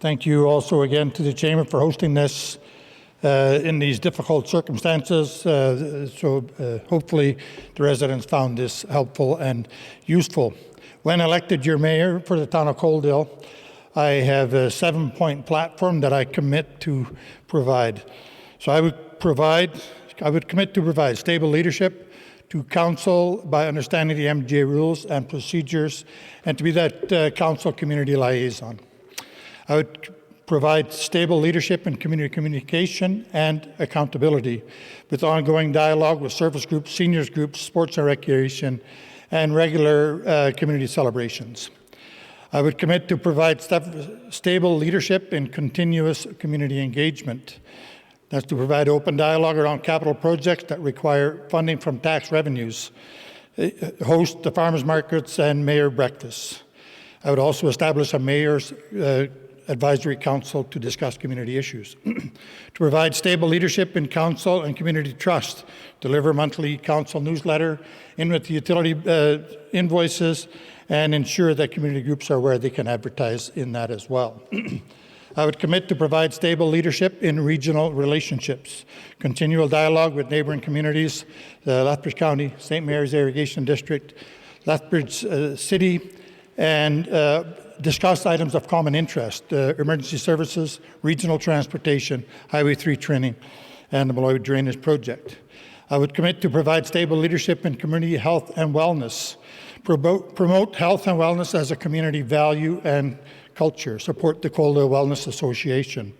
Speaker 5: Thank you also again to the Chamber for hosting this in these difficult circumstances. Hopefully the residents found this helpful and useful. When elected your mayor for the town of Coaldale, I have a 7-point platform that I commit to provide. So I would commit to provide stable leadership to council by understanding the MJ rules and procedures, and to be that council community liaison. I would provide stable leadership in community communication and accountability with ongoing dialogue with service groups, seniors groups, sports and recreation, and regular community celebrations. I would commit to provide stable leadership in continuous community engagement. That's to provide open dialogue around capital projects that require funding from tax revenues, host the farmers markets and mayor breakfasts. I would also establish a mayor's advisory council to discuss community issues. To provide stable leadership in council and community trust, deliver monthly council newsletter, in with the utility invoices, and ensure that community groups are aware they can advertise in that as well. I would commit to provide stable leadership in regional relationships, continual dialogue with neighboring communities, the Lethbridge County, St. Mary's Irrigation District, Lethbridge City, and discuss items of common interest, emergency services, regional transportation, Highway 3 training, and the Malloy Drainage Project. I would commit to provide stable leadership in community health and wellness, promote health and wellness as a community value and culture, support the Coaldale Wellness Association.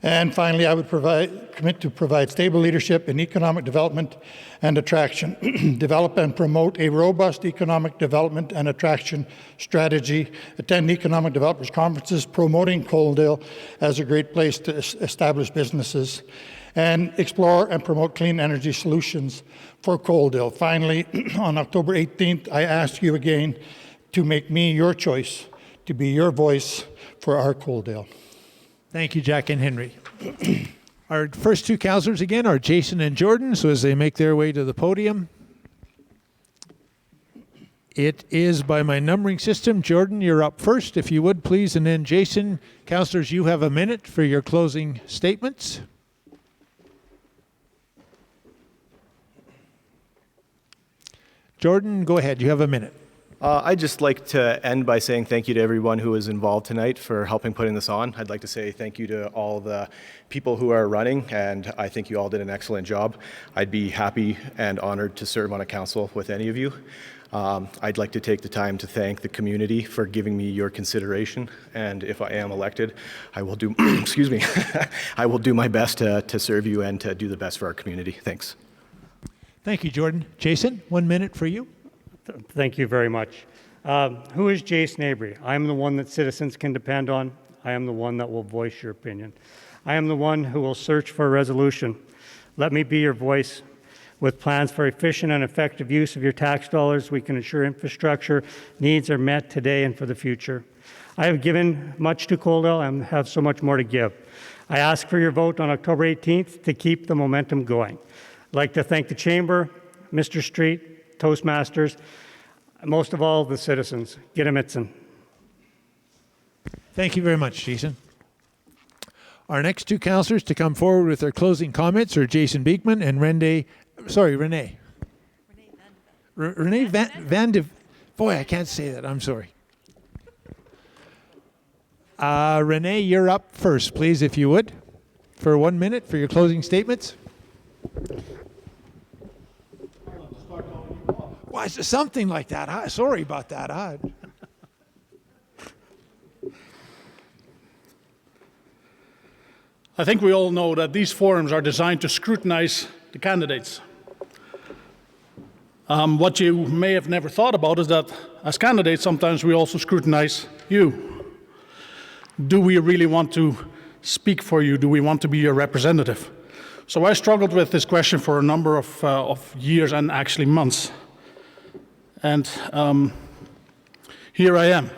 Speaker 5: And finally, I would commit to provide stable leadership in economic development and attraction, develop and promote a robust economic development and attraction strategy, attend economic developers conferences, promoting Coaldale as a great place to establish businesses, and explore and promote clean energy solutions for Coaldale. Finally, on October 18th, I ask you again to make me your choice, to be your voice for our Coaldale.
Speaker 2: Thank you, Jack and Henry. Our first two councillors again are Jason and Jordan, so as they make their way to the podium. It is by my numbering system. Jordan, you're up first, if you would, please. And then Jason, councillors, you have a minute for your closing statements. Jordan, go ahead. You have a minute.
Speaker 6: I'd just like to end by saying thank you to everyone who was involved tonight for helping putting this on. I'd like to say thank you to all the people who are running, and I think you all did an excellent job. I'd be happy and honored to serve on a council with any of you. I'd like to take the time to thank the community for giving me your consideration, and if I am elected, I will do, excuse me, I will do my best to serve you and to do the best for our community. Thanks.
Speaker 2: Thank you, Jordan. Jason, 1 minute for you.
Speaker 17: Thank you very much. Who is Jason Avery? I am the one that citizens can depend on. I am the one that will voice your opinion. I am the one who will search for a resolution. Let me be your voice. With plans for efficient and effective use of your tax dollars, we can ensure infrastructure needs are met today and for the future. I have given much to Coaldale and have so much more to give. I ask for your vote on October 18th to keep the momentum going. I'd like to thank the Chamber, Mr. Street, Toastmasters, most of all, the citizens. Get a mitsen.
Speaker 2: Thank you very much, Jason. Our next two councillors to come forward with their closing comments are Jason Beekman and Renee. Renee Van de... Boy, I can't say that. I'm sorry. Renee, you're up first, please, if you would, for 1 minute for your closing statements. Why, something like that. Sorry about that.
Speaker 7: I think we all know that these forums are designed to scrutinize the candidates. What you may have never thought about is that as candidates, sometimes we also scrutinize you. Do we really want to speak for you? Do we want to be your representative? So I struggled with this question for a number of years and actually months. And here I am.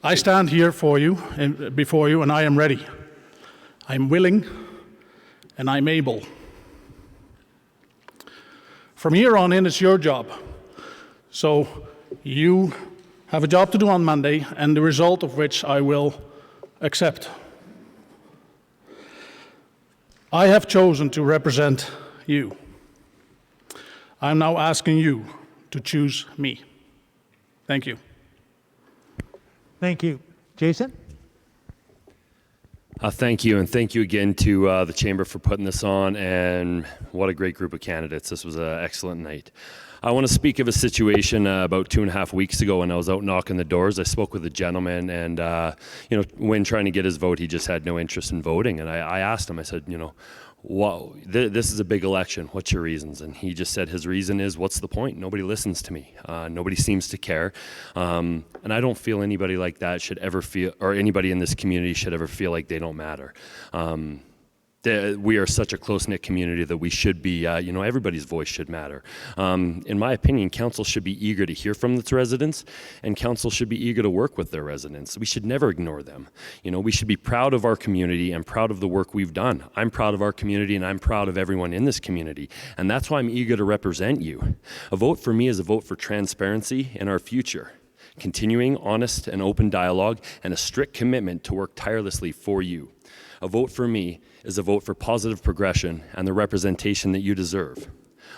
Speaker 7: I stand here for you, before you, and I am ready. I'm willing, and I'm able. From here on in, it's your job. So you have a job to do on Monday, and the result of which I will accept. I have chosen to represent you. I'm now asking you to choose me. Thank you.
Speaker 2: Thank you. Jason?
Speaker 8: Thank you, and thank you again to the Chamber for putting this on, and what a great group of candidates. This was an excellent night. I want to speak of a situation about 2.5 weeks ago when I was out knocking the doors. I spoke with a gentleman, and when trying to get his vote, he just had no interest in voting. And I asked him, I said, wow, this is a big election. What's your reasons? And he just said his reason is, what's the point? Nobody listens to me. Nobody seems to care. And I don't feel anybody like that should ever feel, or anybody in this community should ever feel like they don't matter. We are such a close-knit community that we should be, everybody's voice should matter. In my opinion, council should be eager to hear from its residents, and council should be eager to work with their residents. We should never ignore them. We should be proud of our community and proud of the work we've done. I'm proud of our community, and I'm proud of everyone in this community, and that's why I'm eager to represent you. A vote for me is a vote for transparency in our future, continuing honest and open dialogue, and a strict commitment to work tirelessly for you. A vote for me is a vote for positive progression and the representation that you deserve.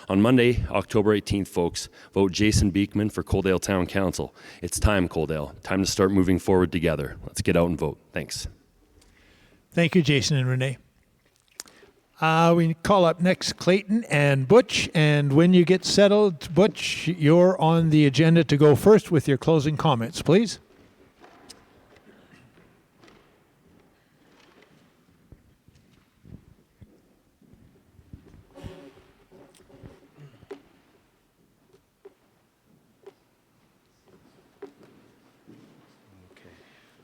Speaker 8: On Monday, October 18th, folks, vote Jason Beekman for Coaldale Town Council. It's time, Coaldale. Time to start moving forward together. Let's get out and vote. Thanks.
Speaker 2: Thank you, Jason and Renee. We call up next Clayton and Butch, and when you get settled, Butch, you're on the agenda to go first with your closing comments, please.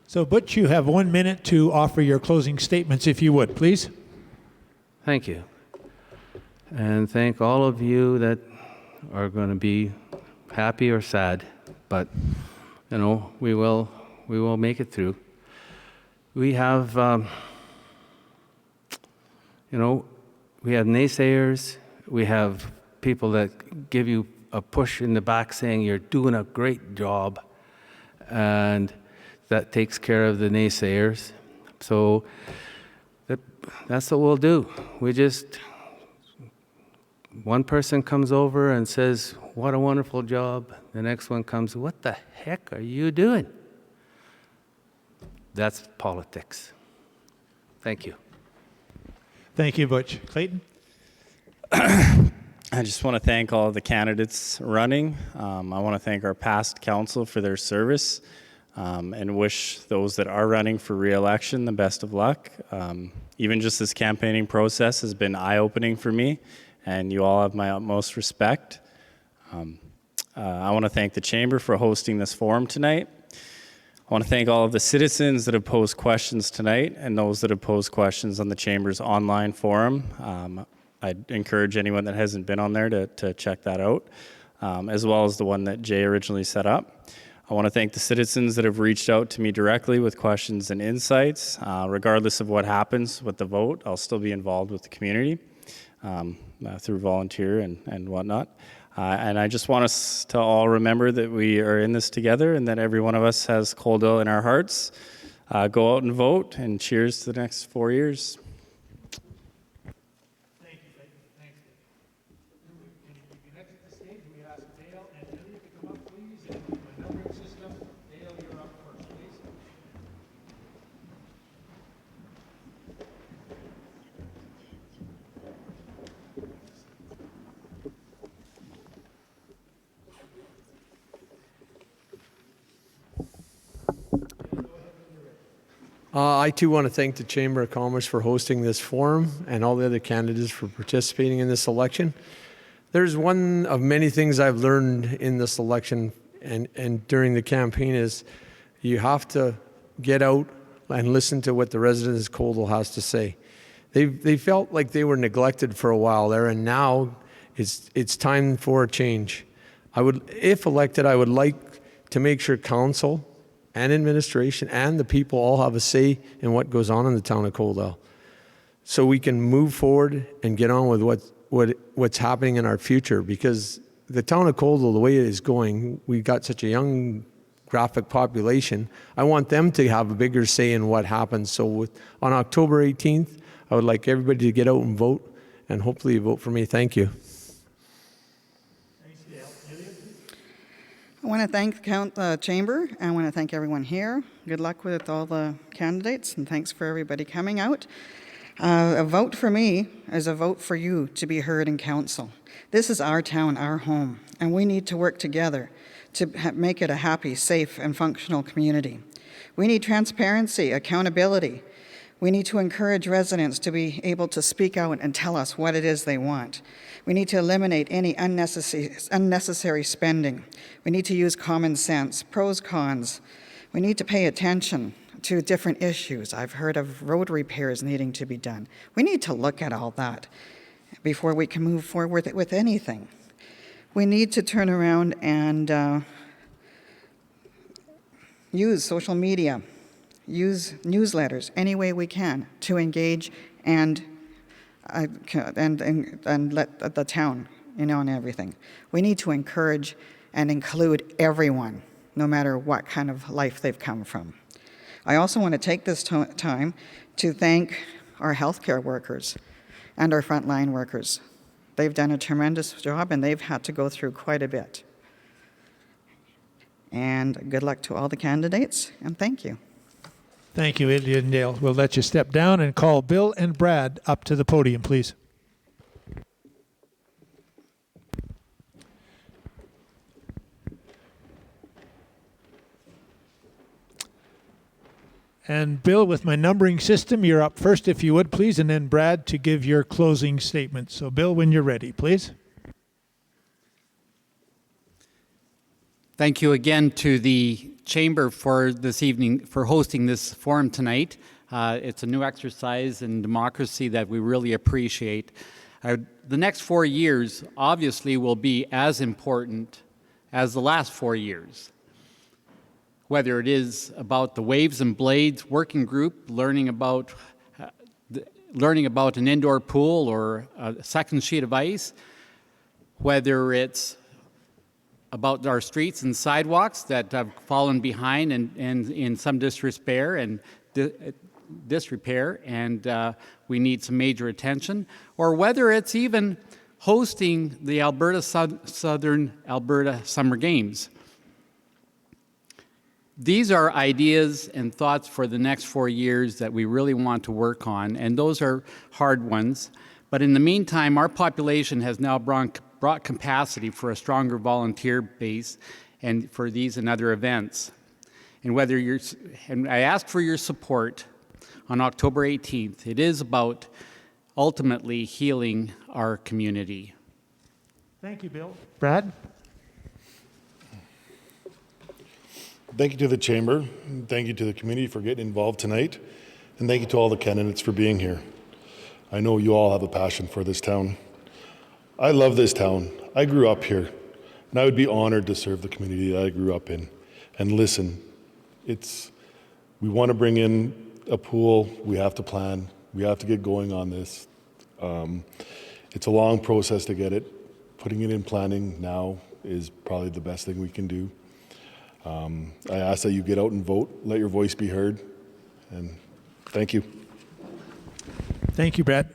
Speaker 2: So, Butch, you have 1 minute to offer your closing statements, if you would, please.
Speaker 9: Thank you. And thank all of you that are going to be happy or sad, but we will make it through. We have we have naysayers, we have people that give you a push in the back saying you're doing a great job, and that takes care of the naysayers. So that's what we'll do. One person comes over and says, "What a wonderful job." The next one comes, "What the heck are you doing?" That's politics. Thank you.
Speaker 2: Thank you, Butch. Clayton?
Speaker 10: I just want to thank all of the candidates running. I want to thank our past council for their service, and wish those that are running for re-election the best of luck. Even just this campaigning process has been eye-opening for me, and you all have my utmost respect. I want to thank the Chamber for hosting this forum tonight. I want to thank all of the citizens that have posed questions tonight and those that have posed questions on the Chamber's online forum. I'd encourage anyone that hasn't been on there to check that out, as well as the one that Jay originally set up. I want to thank the citizens that have reached out to me directly with questions and insights. Regardless of what happens with the vote, I'll still be involved with the community through volunteer and whatnot. And I just want us to all remember that we are in this together and that every one of us has Coaldale in our hearts. Go out and vote, and cheers to the next 4 years.
Speaker 2: Thank you, Clayton. Thanks. Can you next to the stage? We ask Dale and Elliot to come up, please. And my numbering system, Dale, you're up first, please.
Speaker 11: I too want to thank the Chamber of Commerce for hosting this forum and all the other candidates for participating in this election. There's one of many things I've learned in this election and during the campaign is you have to get out and listen to what the residents of Coaldale has to say. They felt like they were neglected for a while there, and now it's time for a change. If elected, I would like to make sure council and administration and the people all have a say in what goes on in the town of Coaldale, so we can move forward and get on with what's happening in our future. Because the town of Coaldale, the way it is going, we've got such a young graphic population. I want them to have a bigger say in what happens. So on October 18th, I would like everybody to get out and vote, and hopefully vote for me. Thank you.
Speaker 12: I want to thank the Chamber, and I want to thank everyone here. Good luck with all the candidates, and thanks for everybody coming out. A vote for me is a vote for you to be heard in council. This is our town, our home, and we need to work together to make it a happy, safe, and functional community. We need transparency, accountability. We need to encourage residents to be able to speak out and tell us what it is they want. We need to eliminate any unnecessary spending. We need to use common sense, pros, cons. We need to pay attention to different issues. I've heard of road repairs needing to be done. We need to look at all that before we can move forward with anything. We need to turn around and use social media, use newsletters any way we can to engage and let the town, and everything. We need to encourage and include everyone, no matter what kind of life they've come from. I also want to take this time to thank our healthcare workers and our frontline workers. They've done a tremendous job, and they've had to go through quite a bit. And good luck to all the candidates, and thank you.
Speaker 2: Thank you, Elliot and Dale. We'll let you step down and call Bill and Brad up to the podium, please. And Bill, with my numbering system, you're up first if you would, please, and then Brad to give your closing statement. So Bill, when you're ready, please.
Speaker 13: Thank you again to the Chamber for this evening, for hosting this forum tonight. It's a new exercise in democracy that we really appreciate. The next 4 years obviously will be as important as the last 4 years. Whether it is about the Waves and Blades working group, learning about an indoor pool or a second sheet of ice, whether it's about our streets and sidewalks that have fallen behind and in some disrepair and we need some major attention, or whether it's even hosting the Southern Alberta Summer Games. These are ideas and thoughts for the next 4 years that we really want to work on, and those are hard ones. But in the meantime, our population has now brought capacity for a stronger volunteer base and for these and other events. And I ask for your support on October 18th. It is about ultimately healing our community.
Speaker 2: Thank you, Bill. Brad?
Speaker 14: Thank you to the Chamber, thank you to the community for getting involved tonight, and thank you to all the candidates for being here. I know you all have a passion for this town. I love this town. I grew up here, and I would be honored to serve the community that I grew up in. And listen, we want to bring in a pool, we have to plan, we have to get going on this. It's a long process to get it. Putting it in planning now is probably the best thing we can do. I ask that you get out and vote, let your voice be heard, and thank you.
Speaker 2: Thank you, Brad.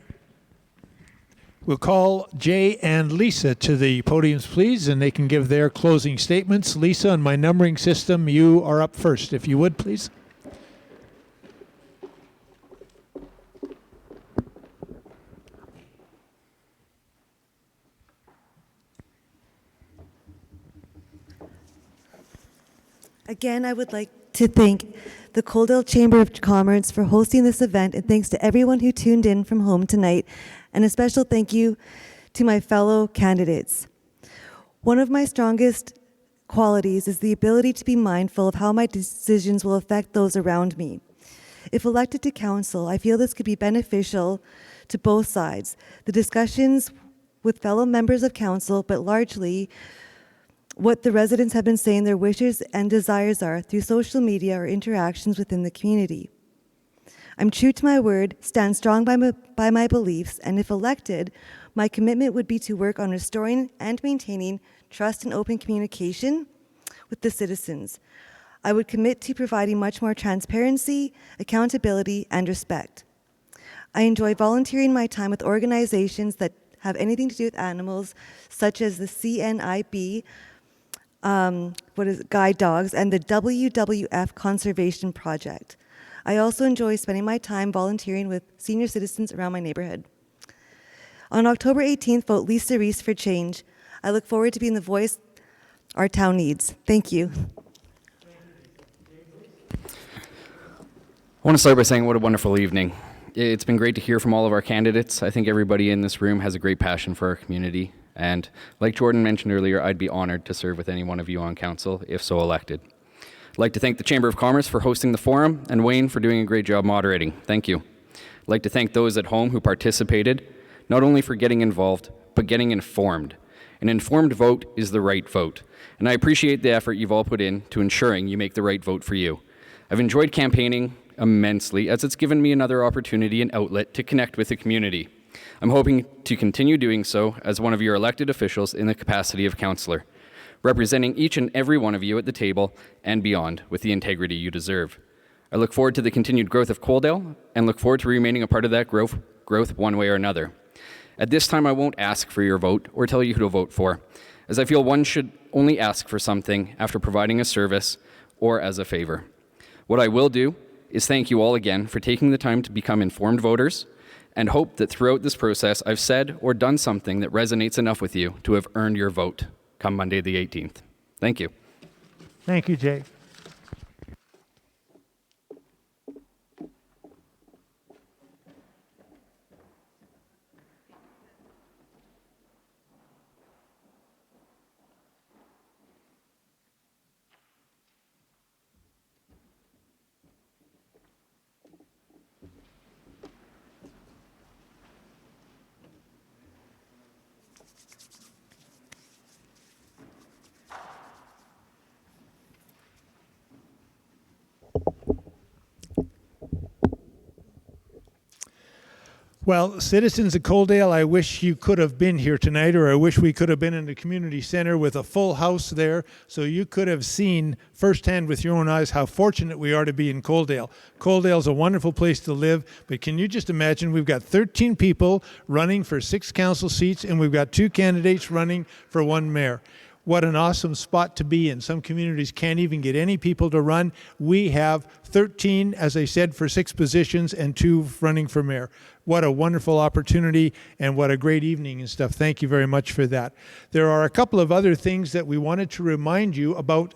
Speaker 2: We'll call Jay and Lisa to the podiums, please, and they can give their closing statements. Lisa, on my numbering system, you are up first, if you would, please.
Speaker 15: Again, I would like to thank the Coaldale Chamber of Commerce for hosting this event, and thanks to everyone who tuned in from home tonight, and a special thank you to my fellow candidates. One of my strongest qualities is the ability to be mindful of how my decisions will affect those around me. If elected to council, I feel this could be beneficial to both sides. The discussions with fellow members of council, but largely what the residents have been saying their wishes and desires are through social media or interactions within the community. I'm true to my word, stand strong by my beliefs, and if elected, my commitment would be to work on restoring and maintaining trust and open communication with the citizens. I would commit to providing much more transparency, accountability, and respect. I enjoy volunteering my time with organizations that have anything to do with animals, such as the CNIB, Guide Dogs, and the WWF Conservation Project. I also enjoy spending my time volunteering with senior citizens around my neighborhood. On October 18th, vote Lisa Reese for change. I look forward to being the voice our town needs. Thank you.
Speaker 16: I want to start by saying what a wonderful evening. It's been great to hear from all of our candidates. I think everybody in this room has a great passion for our community. And like Jordan mentioned earlier, I'd be honored to serve with any one of you on council, if so elected. I'd like to thank the Chamber of Commerce for hosting the forum, and Wayne for doing a great job moderating. Thank you. I'd like to thank those at home who participated, not only for getting involved, but getting informed. An informed vote is the right vote, and I appreciate the effort you've all put in to ensuring you make the right vote for you. I've enjoyed campaigning immensely, as it's given me another opportunity and outlet to connect with the community. I'm hoping to continue doing so as one of your elected officials in the capacity of councillor, representing each and every one of you at the table and beyond with the integrity you deserve. I look forward to the continued growth of Coaldale and look forward to remaining a part of that growth one way or another. At this time, I won't ask for your vote or tell you who to vote for, as I feel one should only ask for something after providing a service or as a favor. What I will do is thank you all again for taking the time to become informed voters, and hope that throughout this process I've said or done something that resonates enough with you to have earned your vote come Monday the 18th. Thank you.
Speaker 2: Thank you, Jay. Well, citizens of Coaldale, I wish you could have been here tonight, or I wish we could have been in the community center with a full house there, so you could have seen firsthand with your own eyes how fortunate we are to be in Coaldale. Coaldale's a wonderful place to live, but can you just imagine, we've got 13 people running for 6 council seats, and we've got 2 candidates running for 1 mayor. What an awesome spot to be in. Some communities can't even get any people to run. We have 13, as I said, for 6 positions and 2 running for mayor. What a wonderful opportunity and what a great evening and stuff. Thank you very much for that. There are a couple of other things that we wanted to remind you about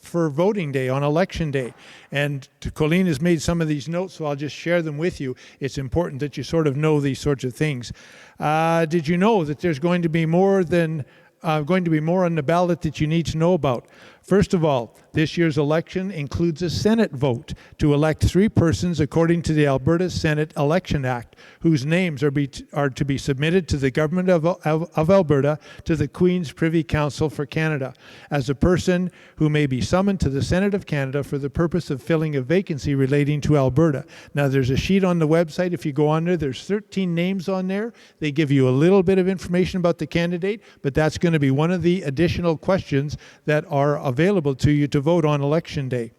Speaker 2: for voting day, on election day. And Colleen has made some of these notes, so I'll just share them with you. It's important that you sort of know these sorts of things. Did you know that there's going to be more on the ballot that you need to know about? First of all, this year's election includes a Senate vote to elect 3 persons according to the Alberta Senate Election Act, whose names are to be submitted to the Government of Alberta to the Queen's Privy Council for Canada as a person who may be summoned to the Senate of Canada for the purpose of filling a vacancy relating to Alberta. Now, there's a sheet on the website. If you go on there, there's 13 names on there. They give you a little bit of information about the candidate, but that's going to be one of the additional questions that are available to you to vote on election day.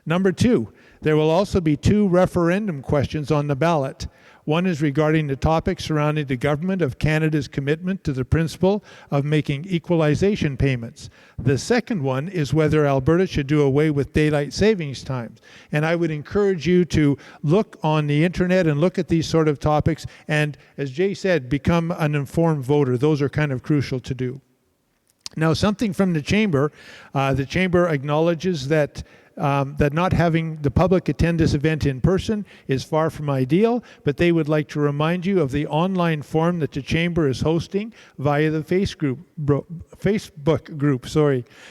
Speaker 2: Number 2, there will also be 2 referendum questions on the ballot. One is regarding the topic surrounding the Government of Canada's commitment to the principle of making equalization payments. The second one is whether Alberta should do away with daylight savings times. And I would encourage you to look on the internet and look at these sort of topics and, as Jay said, become an informed voter. Those are kind of crucial to do. Now, something from the Chamber acknowledges that not having the public attend this event in person is far from ideal, but they would like to remind you of the online forum that the Chamber is hosting via the Facebook group.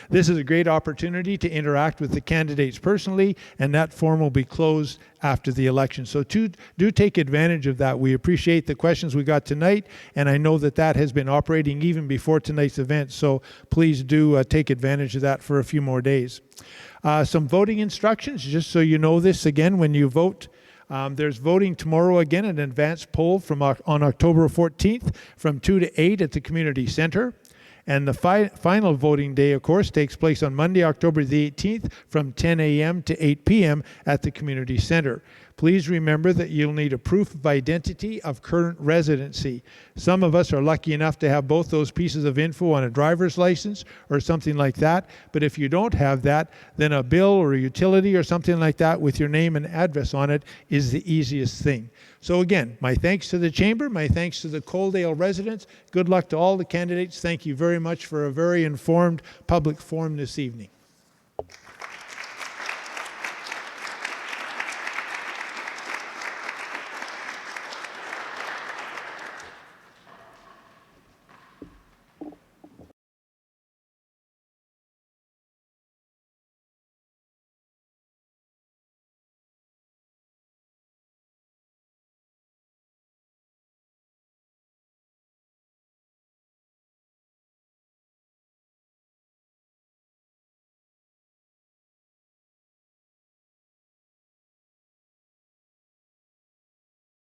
Speaker 2: This is a great opportunity to interact with the candidates personally, and that forum will be closed after the election. So do take advantage of that. We appreciate the questions we got tonight, and I know that has been operating even before tonight's event, so please do take advantage of that for a few more days. Some voting instructions, just so you know this again, when you vote, there's voting tomorrow again, an advanced poll on October 14th from 2 to 8 at the community center. And the final voting day, of course, takes place on Monday, October the 18th from 10 a.m. to 8 p.m. at the community center. Please remember that you'll need a proof of identity of current residency. Some of us are lucky enough to have both those pieces of info on a driver's license or something like that. But if you don't have that, then a bill or a utility or something like that with your name and address on it is the easiest thing. So again, my thanks to the Chamber, my thanks to the Coaldale residents. Good luck to all the candidates. Thank you very much for a very informed public forum this evening.